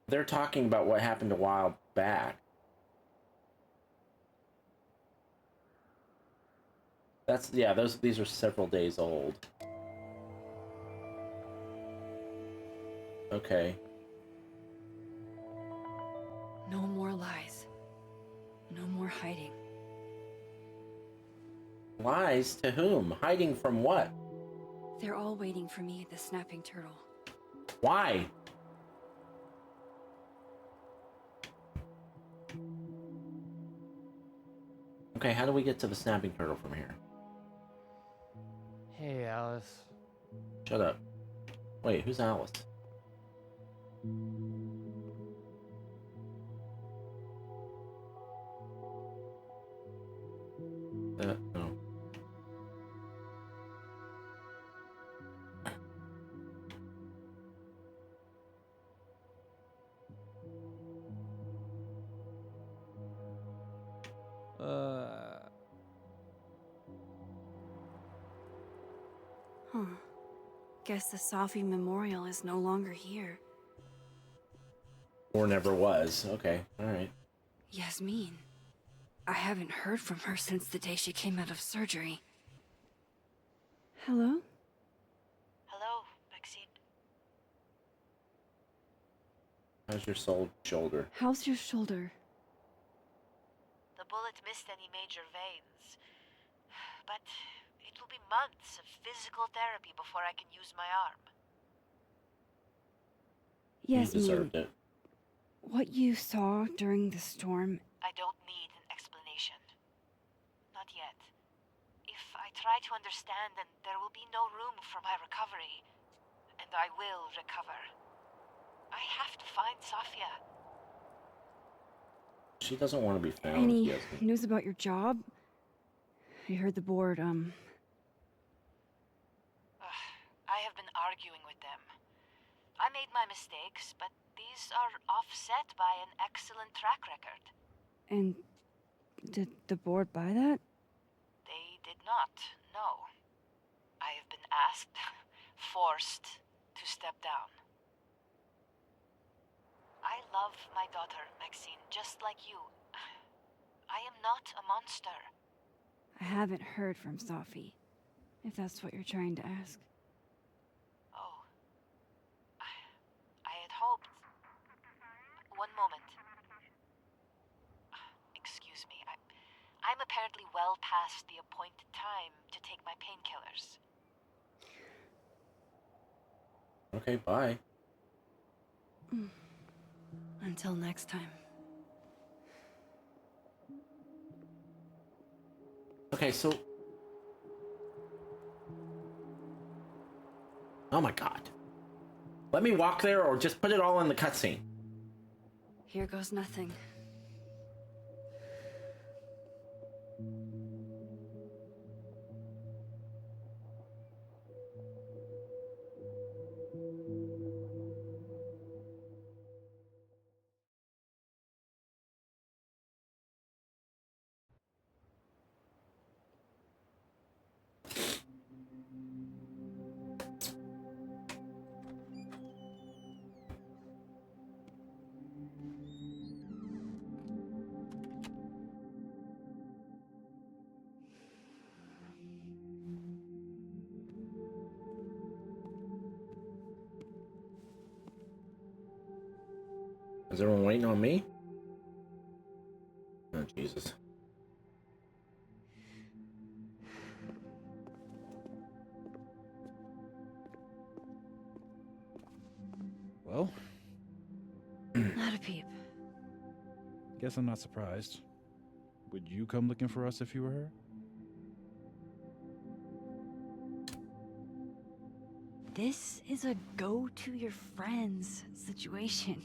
A: They're talking about what happened a while back. That's... Yeah, these are several days old. Okay.
B: No more lies. No more hiding.
A: Lies to whom? Hiding from what?
B: They're all waiting for me at the Snapping Turtle.
A: Why? Okay, how do we get to the Snapping Turtle from here?
K: Hey, Alice.
A: Shut up. Wait, who's Alice? No.
B: Huh. Guess the Safi Memorial is no longer here.
A: Or never was. Okay, alright.
B: Yasmin. I haven't heard from her since the day she came out of surgery. Hello?
M: Hello, Maxine.
A: How's your shoulder?
B: How's your shoulder?
M: The bullet missed any major veins. But it will be months of physical therapy before I can use my arm.
B: Yasmin.
A: You deserved it.
B: What you saw during the storm...
M: I don't need an explanation. Not yet. If I try to understand, then there will be no room for my recovery. And I will recover. I have to find Safia.
A: She doesn't want to be found.
B: Any
A: Yasmin.
B: news about your job? I heard the board,
M: I have been arguing with them. I made my mistakes, but these are offset by an excellent track record.
B: And did the board buy that?
M: They did not, no. I have been asked, forced to step down. I love my daughter, Maxine, just like you. I am not a monster.
B: I haven't heard from Safi, if that's what you're trying to ask.
M: Oh. I had hoped... One moment. Excuse me, I'm apparently well past the appointed time to take my painkillers.
A: Okay, bye.
B: Until next time.
A: Okay, so... Oh my god. Let me walk there or just put it all in the cutscene.
B: Here goes nothing.
A: Is everyone waiting on me? Oh, Jesus.
E: Well,
B: Not a peep.
E: guess I'm not surprised. Would you come looking for us if you were her?
B: This is a go to your friends situation.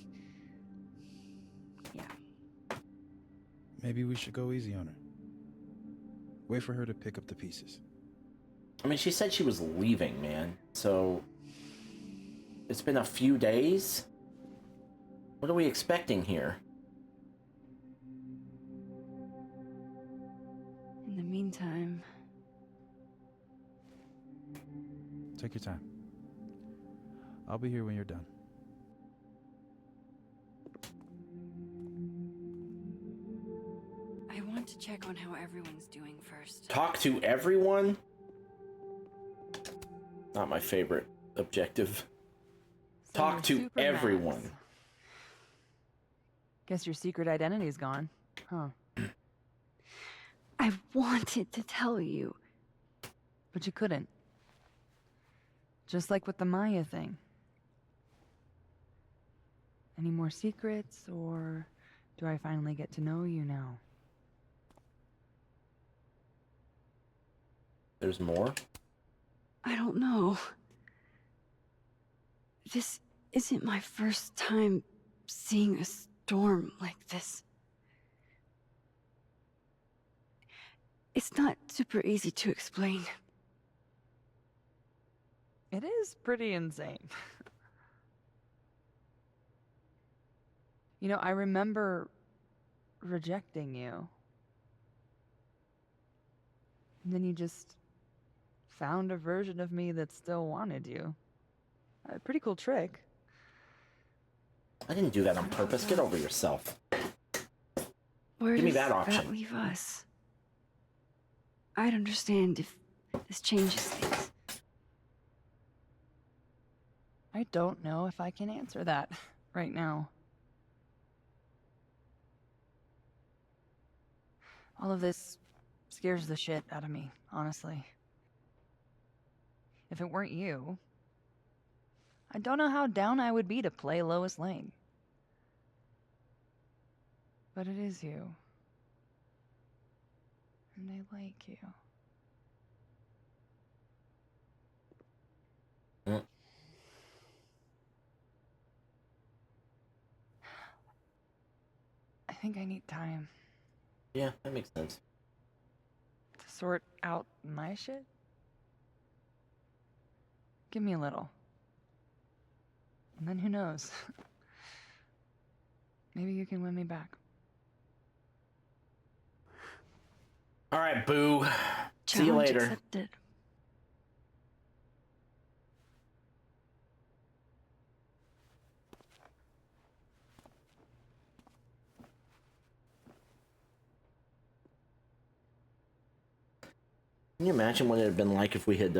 B: Yeah.
E: Maybe we should go easy on her. Wait for her to pick up the pieces.
A: I mean, she said she was leaving, man. So, it's been a few days? What are we expecting here?
B: In the meantime...
E: Take your time. I'll be here when you're done.
B: I want to check on how everyone's doing first.
A: Talk to everyone? Not my favorite objective.
L: So
A: Talk to
L: you're
A: everyone.
L: Supermax. Guess your secret identity's gone, huh?
B: I wanted to tell you.
L: But you couldn't. Just like with the Maya thing. Any more secrets, or do I finally get to know you now?
A: There's more?
B: I don't know. This isn't my first time seeing a storm like this. It's not super easy to explain.
L: It is pretty insane. You know, I remember rejecting you. And then you just found a version of me that still wanted you. A pretty cool trick.
A: I didn't do that on purpose. Get over yourself.
B: Where
A: Give me
B: does
A: that option.
B: leave us? I'd understand if this changes things.
L: I don't know if I can answer that right now. All of this scares the shit out of me, honestly. If it weren't you, I don't know how down I would be to play Lois Lane. But it is you. And I like you.
A: Mm.
L: I think I need time
A: Yeah, that makes sense.
L: to sort out my shit. Give me a little. And then who knows? Maybe you can win me back.
A: All right, boo. See you
B: Challenge
A: later.
B: accepted.
A: Can you imagine what it would have been like if we had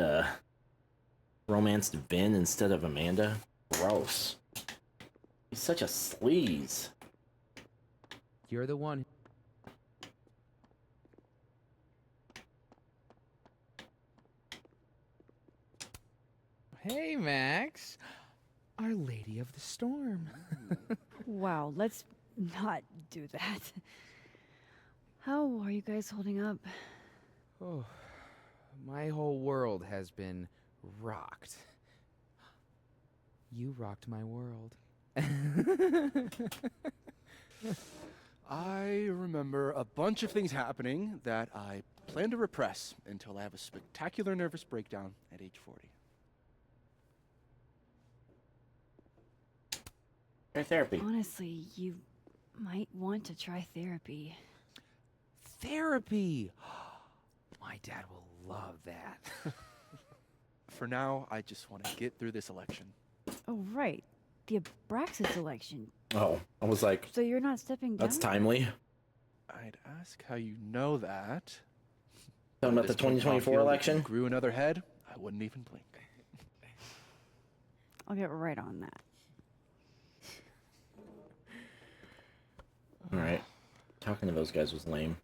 A: romanced Vin instead of Amanda? Gross. He's such a sleaze.
K: You're the one. Hey, Max. Our Lady of the Storm.
F: Wow, let's not do that. How are you guys holding up?
K: Oh, my whole world has been rocked. You rocked my world.
N: I remember a bunch of things happening that I plan to repress until I have a spectacular nervous breakdown at age 40.
A: Try therapy.
F: Honestly, you might want to try therapy.
K: Therapy! My dad will love that.
N: For now, I just want to get through this election.
F: Oh, right. The Abraxas election.
A: Oh, I was like,
F: So you're not stepping down?
A: that's timely.
N: I'd ask how you know that.
A: Talking about the 2024 election?
N: Grew another head, I wouldn't even blink.
F: I'll get right on that.
A: Alright. Talking to those guys was lame.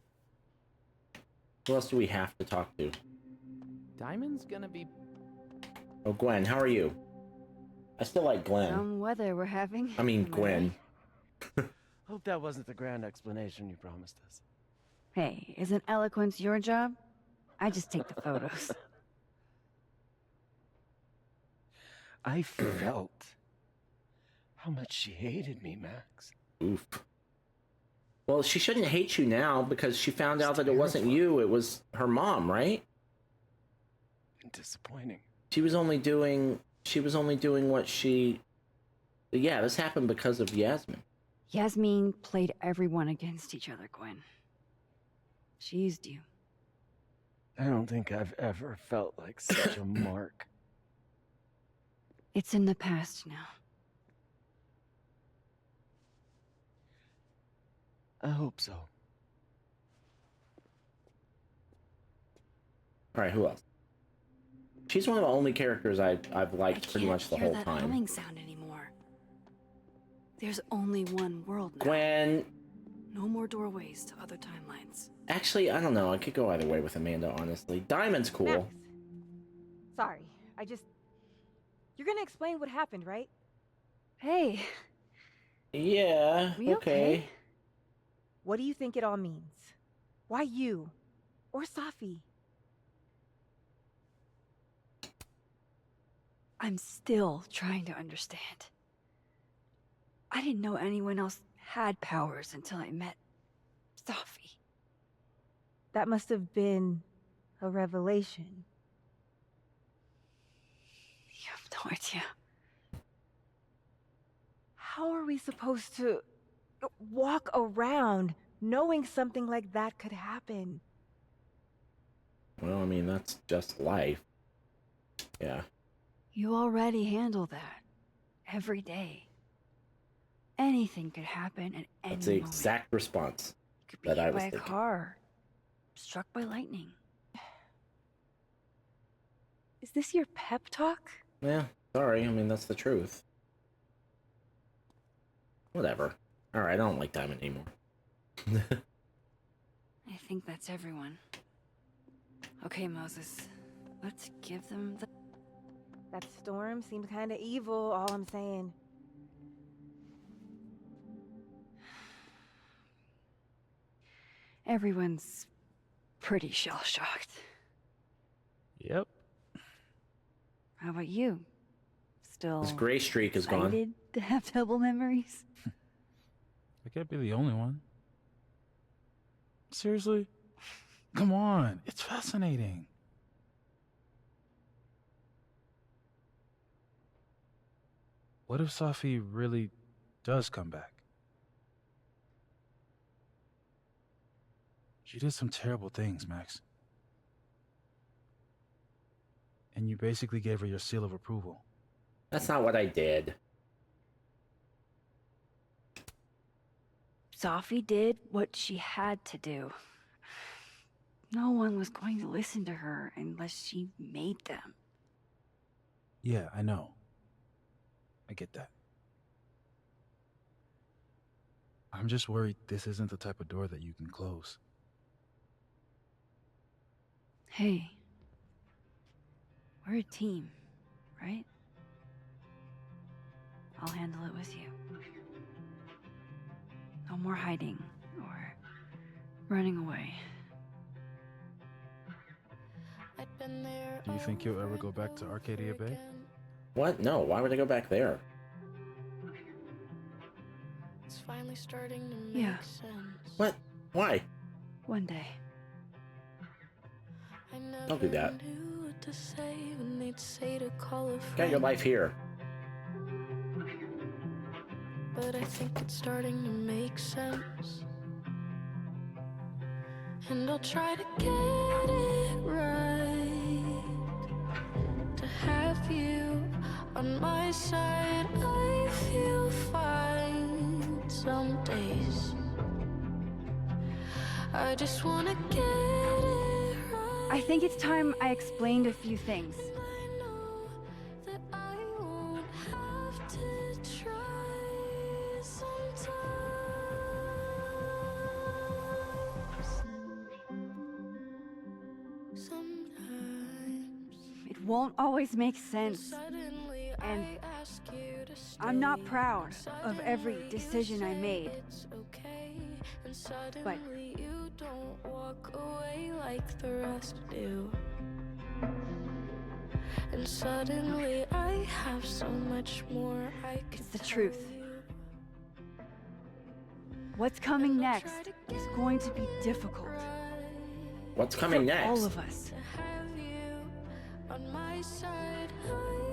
A: Who else do we have to talk to?
K: Diamond's gonna be...
A: Oh, Gwen, how are you? I still like Glenn.
F: Some weather we're having.
A: I mean,
F: Am
A: Gwen.
F: right?
K: Hope that wasn't the grand explanation you promised us.
F: Hey, isn't eloquence your job? I just take the photos.
K: I felt how much she hated me, Max.
A: Oof. Well, she shouldn't hate you now because she found out that it wasn't you, it was her mom, right?
K: Disappointing.
A: She was only doing what she... Yeah, this happened because of Yasmin.
F: Yasmin played everyone against each other, Gwen. She used you.
K: I don't think I've ever felt like such a mark.
F: It's in the past now.
K: I hope so.
A: Alright, who else? She's one of the only characters I've liked pretty much the whole
F: that
A: time.
F: humming sound anymore. There's only one world now.
A: Gwen...
F: No more doorways to other timelines.
A: Actually, I don't know. I could go either way with Amanda, honestly. Diamond's cool.
D: Max. Sorry, You're gonna explain what happened, right?
F: Hey.
A: Yeah,
F: We okay?
D: What do you think it all means? Why you? Or Safi?
F: I'm still trying to understand. I didn't know anyone else had powers until I met Safi.
D: That must have been a revelation.
F: You have no idea.
D: How are we supposed to walk around knowing something like that could happen?
A: Well, I mean, that's just life. Yeah.
F: You already handle that. Every day. Anything could happen at any
A: That's the
F: moment.
A: exact response
F: Could be
A: that I
F: hit
A: was
F: by a
A: thinking.
F: car. Struck by lightning.
D: Is this your pep talk?
A: Yeah, sorry. I mean, that's the truth. Whatever. Alright, I don't like Diamond anymore.
F: I think that's everyone. Okay, Moses. Let's give them the...
D: That storm seemed kinda evil, all I'm saying.
F: Everyone's pretty shell-shocked.
E: Yep.
F: How about you? Still
A: This gray streak is gone.
F: excited to have double memories?
O: I can't be the only one. Seriously? Come on, it's fascinating. What if Safi really does come back? She did some terrible things, Max. And you basically gave her your seal of approval.
A: That's not what I did.
F: Safi did what she had to do. No one was going to listen to her unless she made them.
O: Yeah, I know. I get that. I'm just worried this isn't the type of door that you can close.
F: Hey. We're a team, right? I'll handle it with you. No more hiding or running away.
O: Do you think you'll ever go back to Arcadia Bay?
A: What? No, why would I go back there?
P: It's finally starting to make
F: Yeah.
P: sense.
A: What? Why?
F: One day.
A: Don't do that.
P: Knew what to say when they'd say to call a
A: Got your
P: friend.
A: life here.
P: But I think it's starting to make sense. And I'll try to get it right. To have you on my side, I feel fine some days. I just wanna get it right.
F: I think it's time I explained a few things.
P: I know that I won't have to try sometimes.
F: won't always make sense. And I'm not proud of every decision I made. But
P: you don't walk away like the rest do. And suddenly I have so much more I could
F: it's the truth. What's coming next is going to be difficult.
A: What's coming
F: for
A: next?
F: all of us.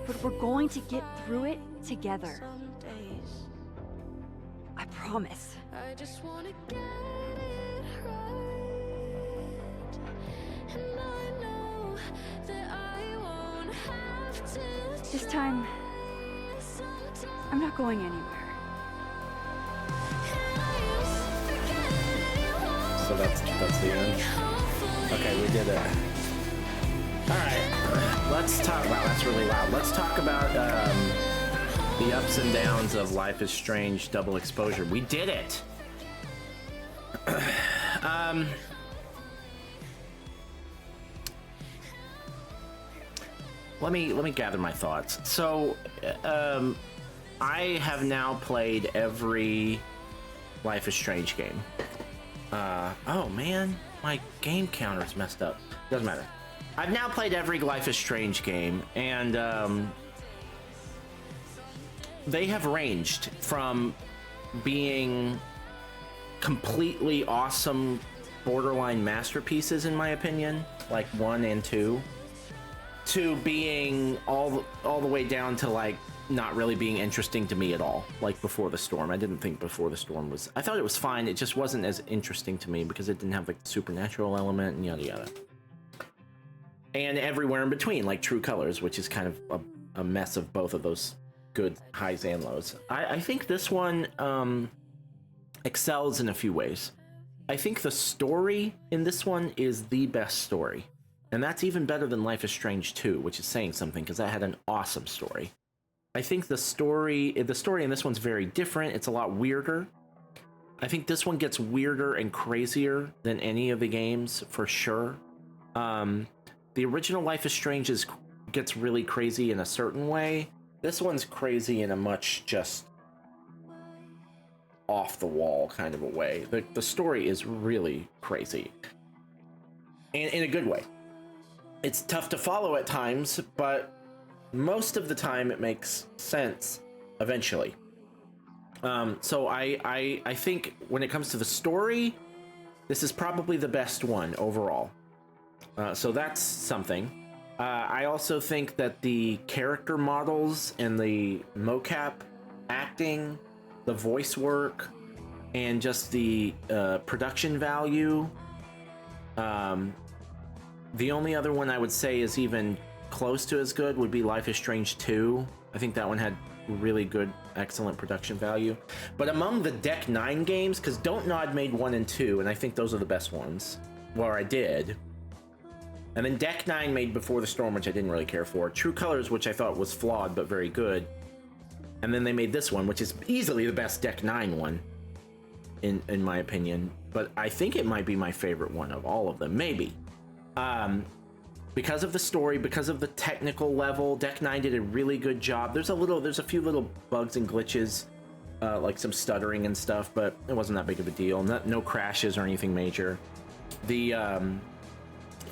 F: But we're going to get through it together. I promise.
P: I just wanna get it right. And I know that I won't have to.
F: This time, I'm not going anywhere.
A: So that's the end. Okay, we did it. All right, let's talk. Wow, that's really loud. Let's talk about the ups and downs of Life is Strange Double Exposure. We did it. Let me gather my thoughts. So, I have now played every Life is Strange game. Oh man, my game counter's messed up. Doesn't matter. I've now played every Life is Strange game, and they have ranged from being completely awesome borderline masterpieces, in my opinion, like 1 and 2, to being all the way down to like not really being interesting to me at all, like Before the Storm. I didn't think Before the Storm was... I thought it was fine, it just wasn't as interesting to me because it didn't have like the supernatural element and yada yada. And everywhere in between, like True Colors, which is kind of a mess of both of those good highs and lows. I think this one excels in a few ways. I think the story in this one is the best story. And that's even better than Life is Strange 2, which is saying something because that had an awesome story. I think the story in this one's very different. It's a lot weirder. I think this one gets weirder and crazier than any of the games, for sure. The original Life is Strange gets really crazy in a certain way. This one's crazy in a much just off the wall kind of a way. The story is really crazy. And in a good way. It's tough to follow at times, but most of the time it makes sense eventually. So I think when it comes to the story, this is probably the best one overall. So that's something. I also think that the character models and the mocap acting, the voice work, and just the production value. The only other one I would say is even close to as good would be Life is Strange 2. I think that one had really good, excellent production value. But among the Deck 9 games, because Don't Nod made 1 and 2, and I think those are the best ones. Well, I did. And then Deck 9 made Before the Storm, which I didn't really care for. True Colors, which I thought was flawed, but very good. And then they made this one, which is easily the best Deck 9 one, in my opinion. But I think it might be my favorite one of all of them, maybe. Because of the story, because of the technical level, Deck 9 did a really good job. There's a few little bugs and glitches, like some stuttering and stuff, but it wasn't that big of a deal. No crashes or anything major.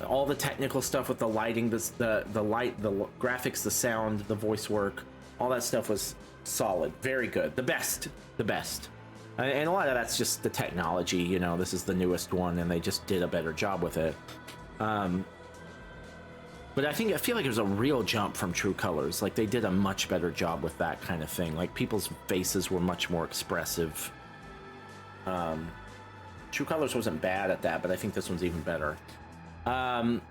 A: All the technical stuff with the lighting, the light, the graphics, the sound, the voice work, all that stuff was solid, very good, the best. And a lot of that's just the technology, you know. This is the newest one, and they just did a better job with it. But I feel like it was a real jump from True Colors. Like, they did a much better job with that kind of thing. Like, people's faces were much more expressive. True Colors wasn't bad at that, but I think this one's even better. And,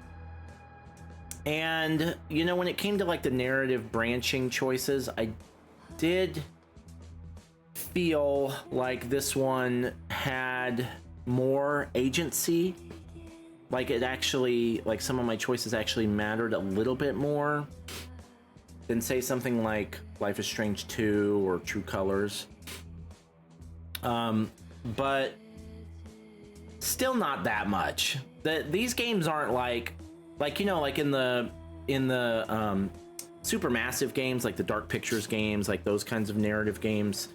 A: you know, when it came to, like, the narrative branching choices, I did feel like this one had more agency. Like, it actually, like, some of my choices actually mattered a little bit more than, say, something like Life is Strange 2 or True Colors. But still not that much. These games aren't like, you know, like in the in the supermassive games, like the Dark Pictures games, like those kinds of narrative games,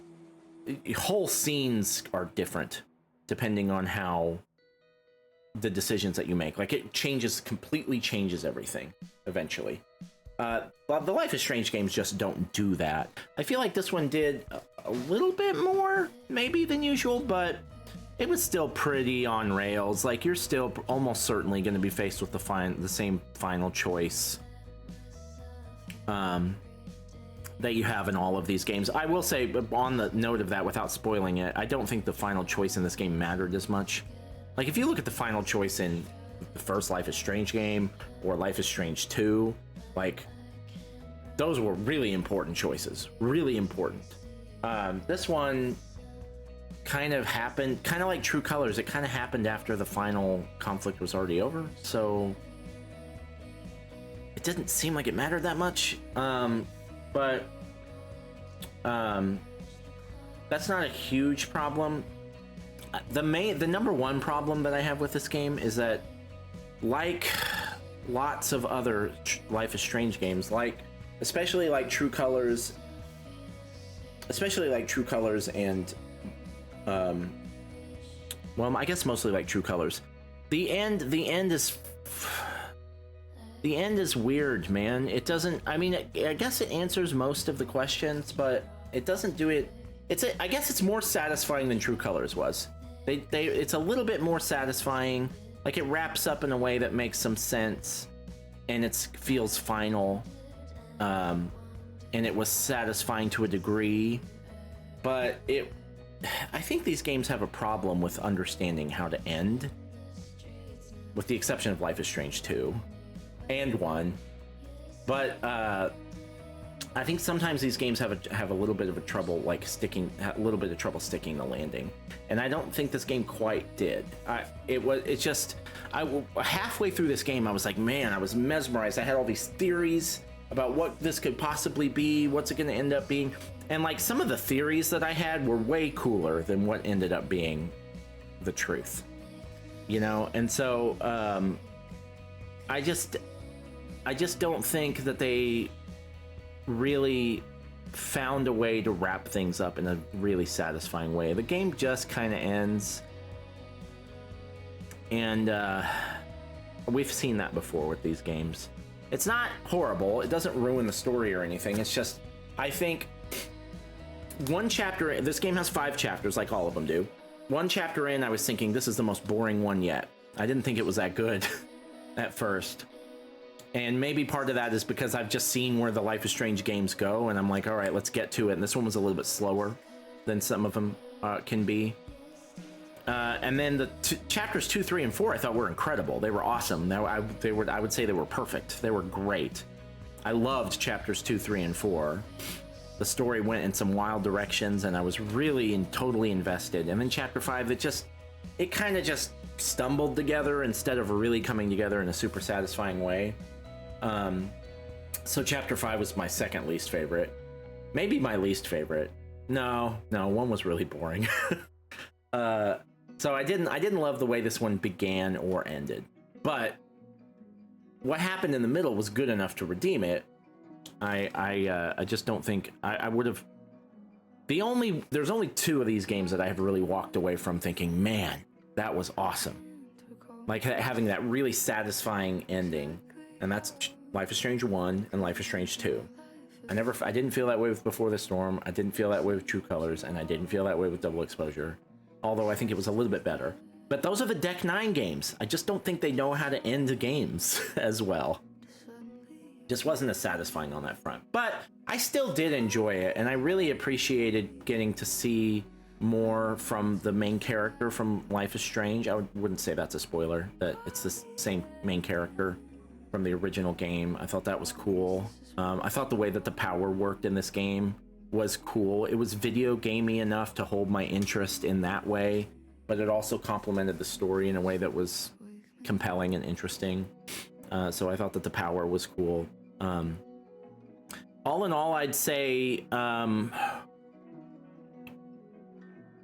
A: whole scenes are different depending on how the decisions that you make. Like it completely changes everything eventually. Well, the Life is Strange games just don't do that. I feel like this one did a little bit more maybe than usual, but it was still pretty on rails. Like you're still almost certainly going to be faced with the same final choice that you have in all of these games. I will say, on the note of that, without spoiling it, I don't think the final choice in this game mattered as much. Like if you look at the final choice in the first Life is Strange game or Life is Strange 2, like those were really important choices, really important. This one kind of happened, kind of like True Colors, it kind of happened after the final conflict was already over, so it didn't seem like it mattered that much. But that's not a huge problem. The number one problem that I have with this game is that, like lots of other Life is Strange games, especially like True Colors and well, I guess mostly like True Colors, the end is weird, man. It doesn't, I mean, I guess it answers most of the questions, but it doesn't do it. I guess it's more satisfying than True Colors was. It's a little bit more satisfying. Like it wraps up in a way that makes some sense, and it feels final, and it was satisfying to a degree. But I think these games have a problem with understanding how to end, with the exception of Life is Strange 2 and 1. But I think sometimes these games have a little bit of trouble sticking the landing, and I don't think this game quite did. Halfway through this game, I was like, man, I was mesmerized. I had all these theories about what this could possibly be, what's it going to end up being, and like some of the theories that I had were way cooler than what ended up being the truth, you know. And so I just don't think that they really found a way to wrap things up in a really satisfying way. The game just kind of ends, and we've seen that before with these games. It's not horrible, it doesn't ruin the story or anything, it's just, I think one chapter, this game has 5 chapters like all of them do. One chapter in, I was thinking this is the most boring one yet. I didn't think it was that good at first. And maybe part of that is because I've just seen where the Life is Strange games go, and I'm like, all right, let's get to it. And this one was a little bit slower than some of them can be. And then the chapters 2, 3, and 4 I thought were incredible. They were awesome. I would say they were perfect. They were great. I loved chapters 2, 3, and 4. The story went in some wild directions, and I was really and totally invested. And then chapter 5, it kind of just stumbled together instead of really coming together in a super satisfying way. So chapter 5 was my second least favorite, maybe my least favorite. No, 1 was really boring. So I didn't love the way this one began or ended, but what happened in the middle was good enough to redeem it. I just don't think I would have. There's only 2 of these games that I have really walked away from thinking, man, that was awesome. Like having that really satisfying ending, and that's Life is Strange 1 and Life is Strange 2. I didn't feel that way with Before the Storm. I didn't feel that way with True Colors, and I didn't feel that way with Double Exposure. Although I think it was a little bit better. But those are the Deck 9 games. I just don't think they know how to end games as well. Just wasn't as satisfying on that front. But I still did enjoy it, and I really appreciated getting to see more from the main character from Life is Strange. I wouldn't say that's a spoiler, that it's the same main character from the original game. I thought that was cool. I thought the way that the power worked in this game was cool. It was video gamey enough to hold my interest in that way, but it also complemented the story in a way that was compelling and interesting. So I thought that the power was cool. All in all, I'd say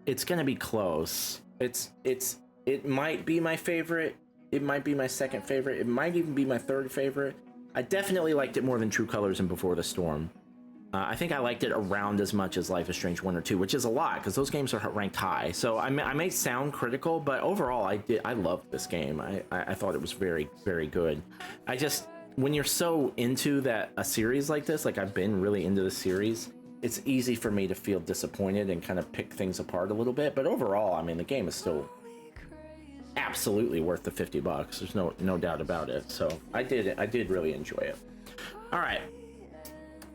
A: it's gonna be close. It might be my favorite. It might be my second favorite. It might even be my third favorite. I definitely liked it more than True Colors and Before the Storm. I think I liked it around as much as Life is Strange 1 or 2, which is a lot because those games are ranked high. So I may sound critical, but overall I loved this game. I thought it was very, very good. I just, when you're so into a series like this, like I've been really into the series, it's easy for me to feel disappointed and kind of pick things apart a little bit. But overall, I mean, the game is still absolutely worth the $50. There's no doubt about it. So I did really enjoy it. All right.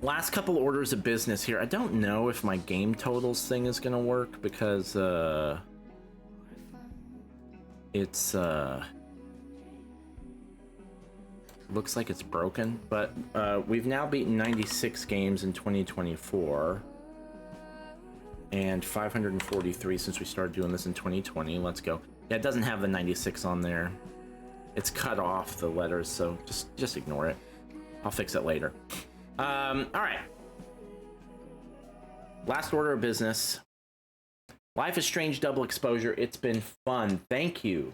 A: Last couple orders of business here. I don't know if my game totals thing is gonna work because it's looks like it's broken, but we've now beaten 96 games in 2024 and 543 since we started doing this in 2020. Let's go. Yeah, it doesn't have the 96 on there. It's cut off the letters, so just ignore it. I'll fix it later. All right. Last order of business. Life is Strange Double Exposure. It's been fun. Thank you.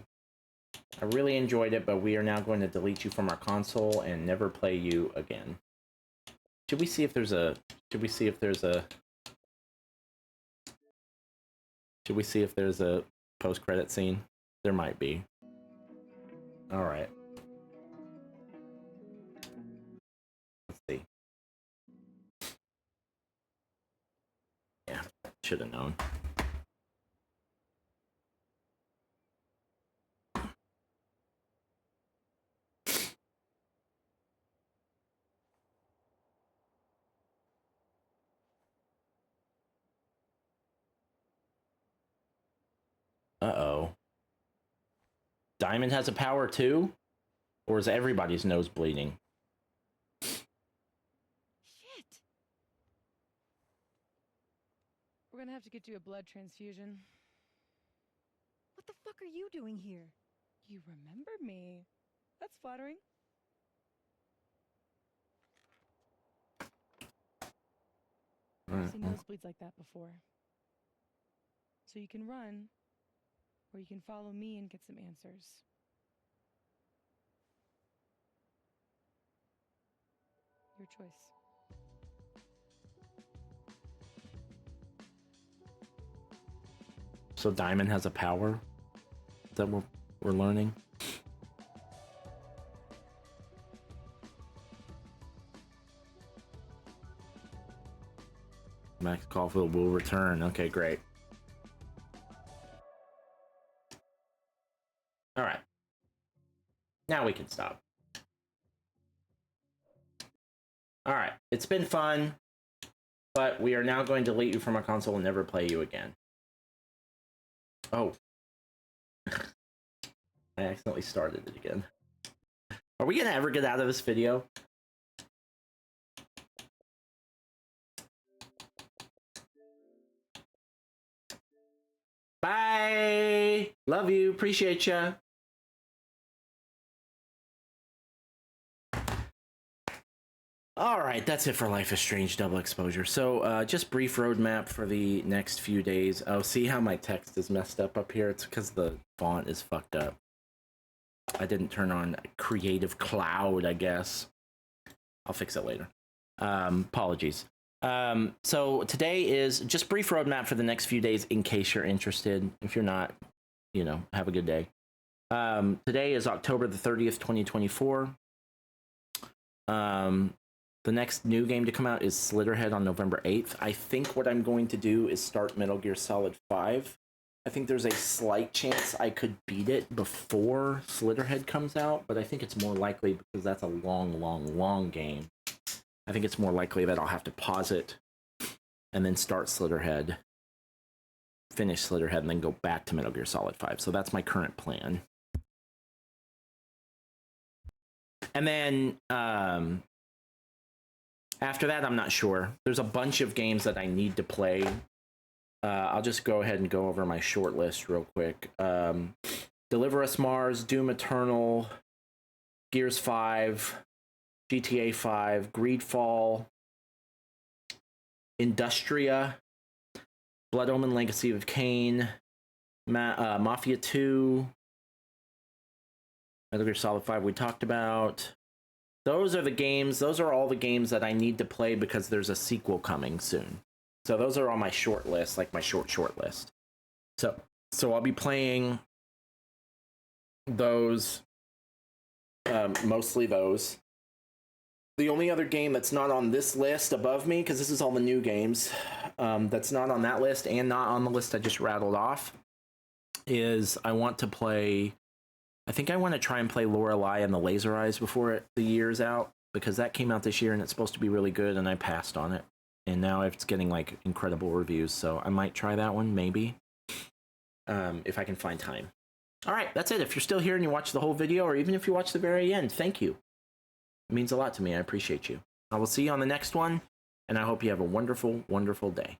A: I really enjoyed it, but we are now going to delete you from our console and never play you again. Should we see if there's a post-credit scene? There might be. All right. Let's see. Yeah, should have known. Uh-oh. Diamond has a power too? Or is everybody's nose bleeding?
I: Shit. We're gonna have to get you a blood transfusion.
D: What the fuck are you doing here?
I: You remember me. That's flattering. I've seen nosebleeds like that before. So you can run, or you can follow me and get some answers. Your choice.
A: So Diamond has a power? Is that what we're learning? Max Caulfield will return. Okay, great. All right. Now we can stop. All right. It's been fun, but we are now going to delete you from our console and never play you again. Oh. I accidentally started it again. Are we going to ever get out of this video? Bye. Love you. Appreciate ya. All right, that's it for Life is Strange Double Exposure. So just brief roadmap for the next few days. Oh, see how my text is messed up here? It's because the font is fucked up. I didn't turn on Creative Cloud, I guess. I'll fix it later. Apologies. So today is just brief roadmap for the next few days in case you're interested. If you're not, you know, have a good day. Today is October the 30th, 2024. The next new game to come out is Slitterhead on November 8th. I think what I'm going to do is start Metal Gear Solid 5. I think there's a slight chance I could beat it before Slitterhead comes out, but I think it's more likely because that's a long game. I think it's more likely that I'll have to pause it and then start Slitterhead, finish Slitterhead, and then go back to Metal Gear Solid 5. So that's my current plan. And then after that, I'm not sure. There's a bunch of games that I need to play. I'll just go ahead and go over my short list real quick. Deliver Us Mars, Doom Eternal, Gears 5, GTA 5, Greedfall, Industria, Blood Omen Legacy of Kain, Mafia 2, Metal Gear Solid 5 we talked about, those are the games. Those are all the games that I need to play because there's a sequel coming soon. So those are on my short list, like my short list. So I'll be playing those, mostly those. The only other game that's not on this list above me, because this is all the new games, that's not on that list and not on the list I just rattled off, is I want to play, I think I want to try and play Lorelei and the Laser Eyes before the year's out, because that came out this year and it's supposed to be really good and I passed on it. And now it's getting like incredible reviews, so I might try that one, maybe, if I can find time. All right, that's it. If you're still here and you watch the whole video, or even if you watch the very end, thank you. It means a lot to me. I appreciate you. I will see you on the next one, and I hope you have a wonderful, wonderful day.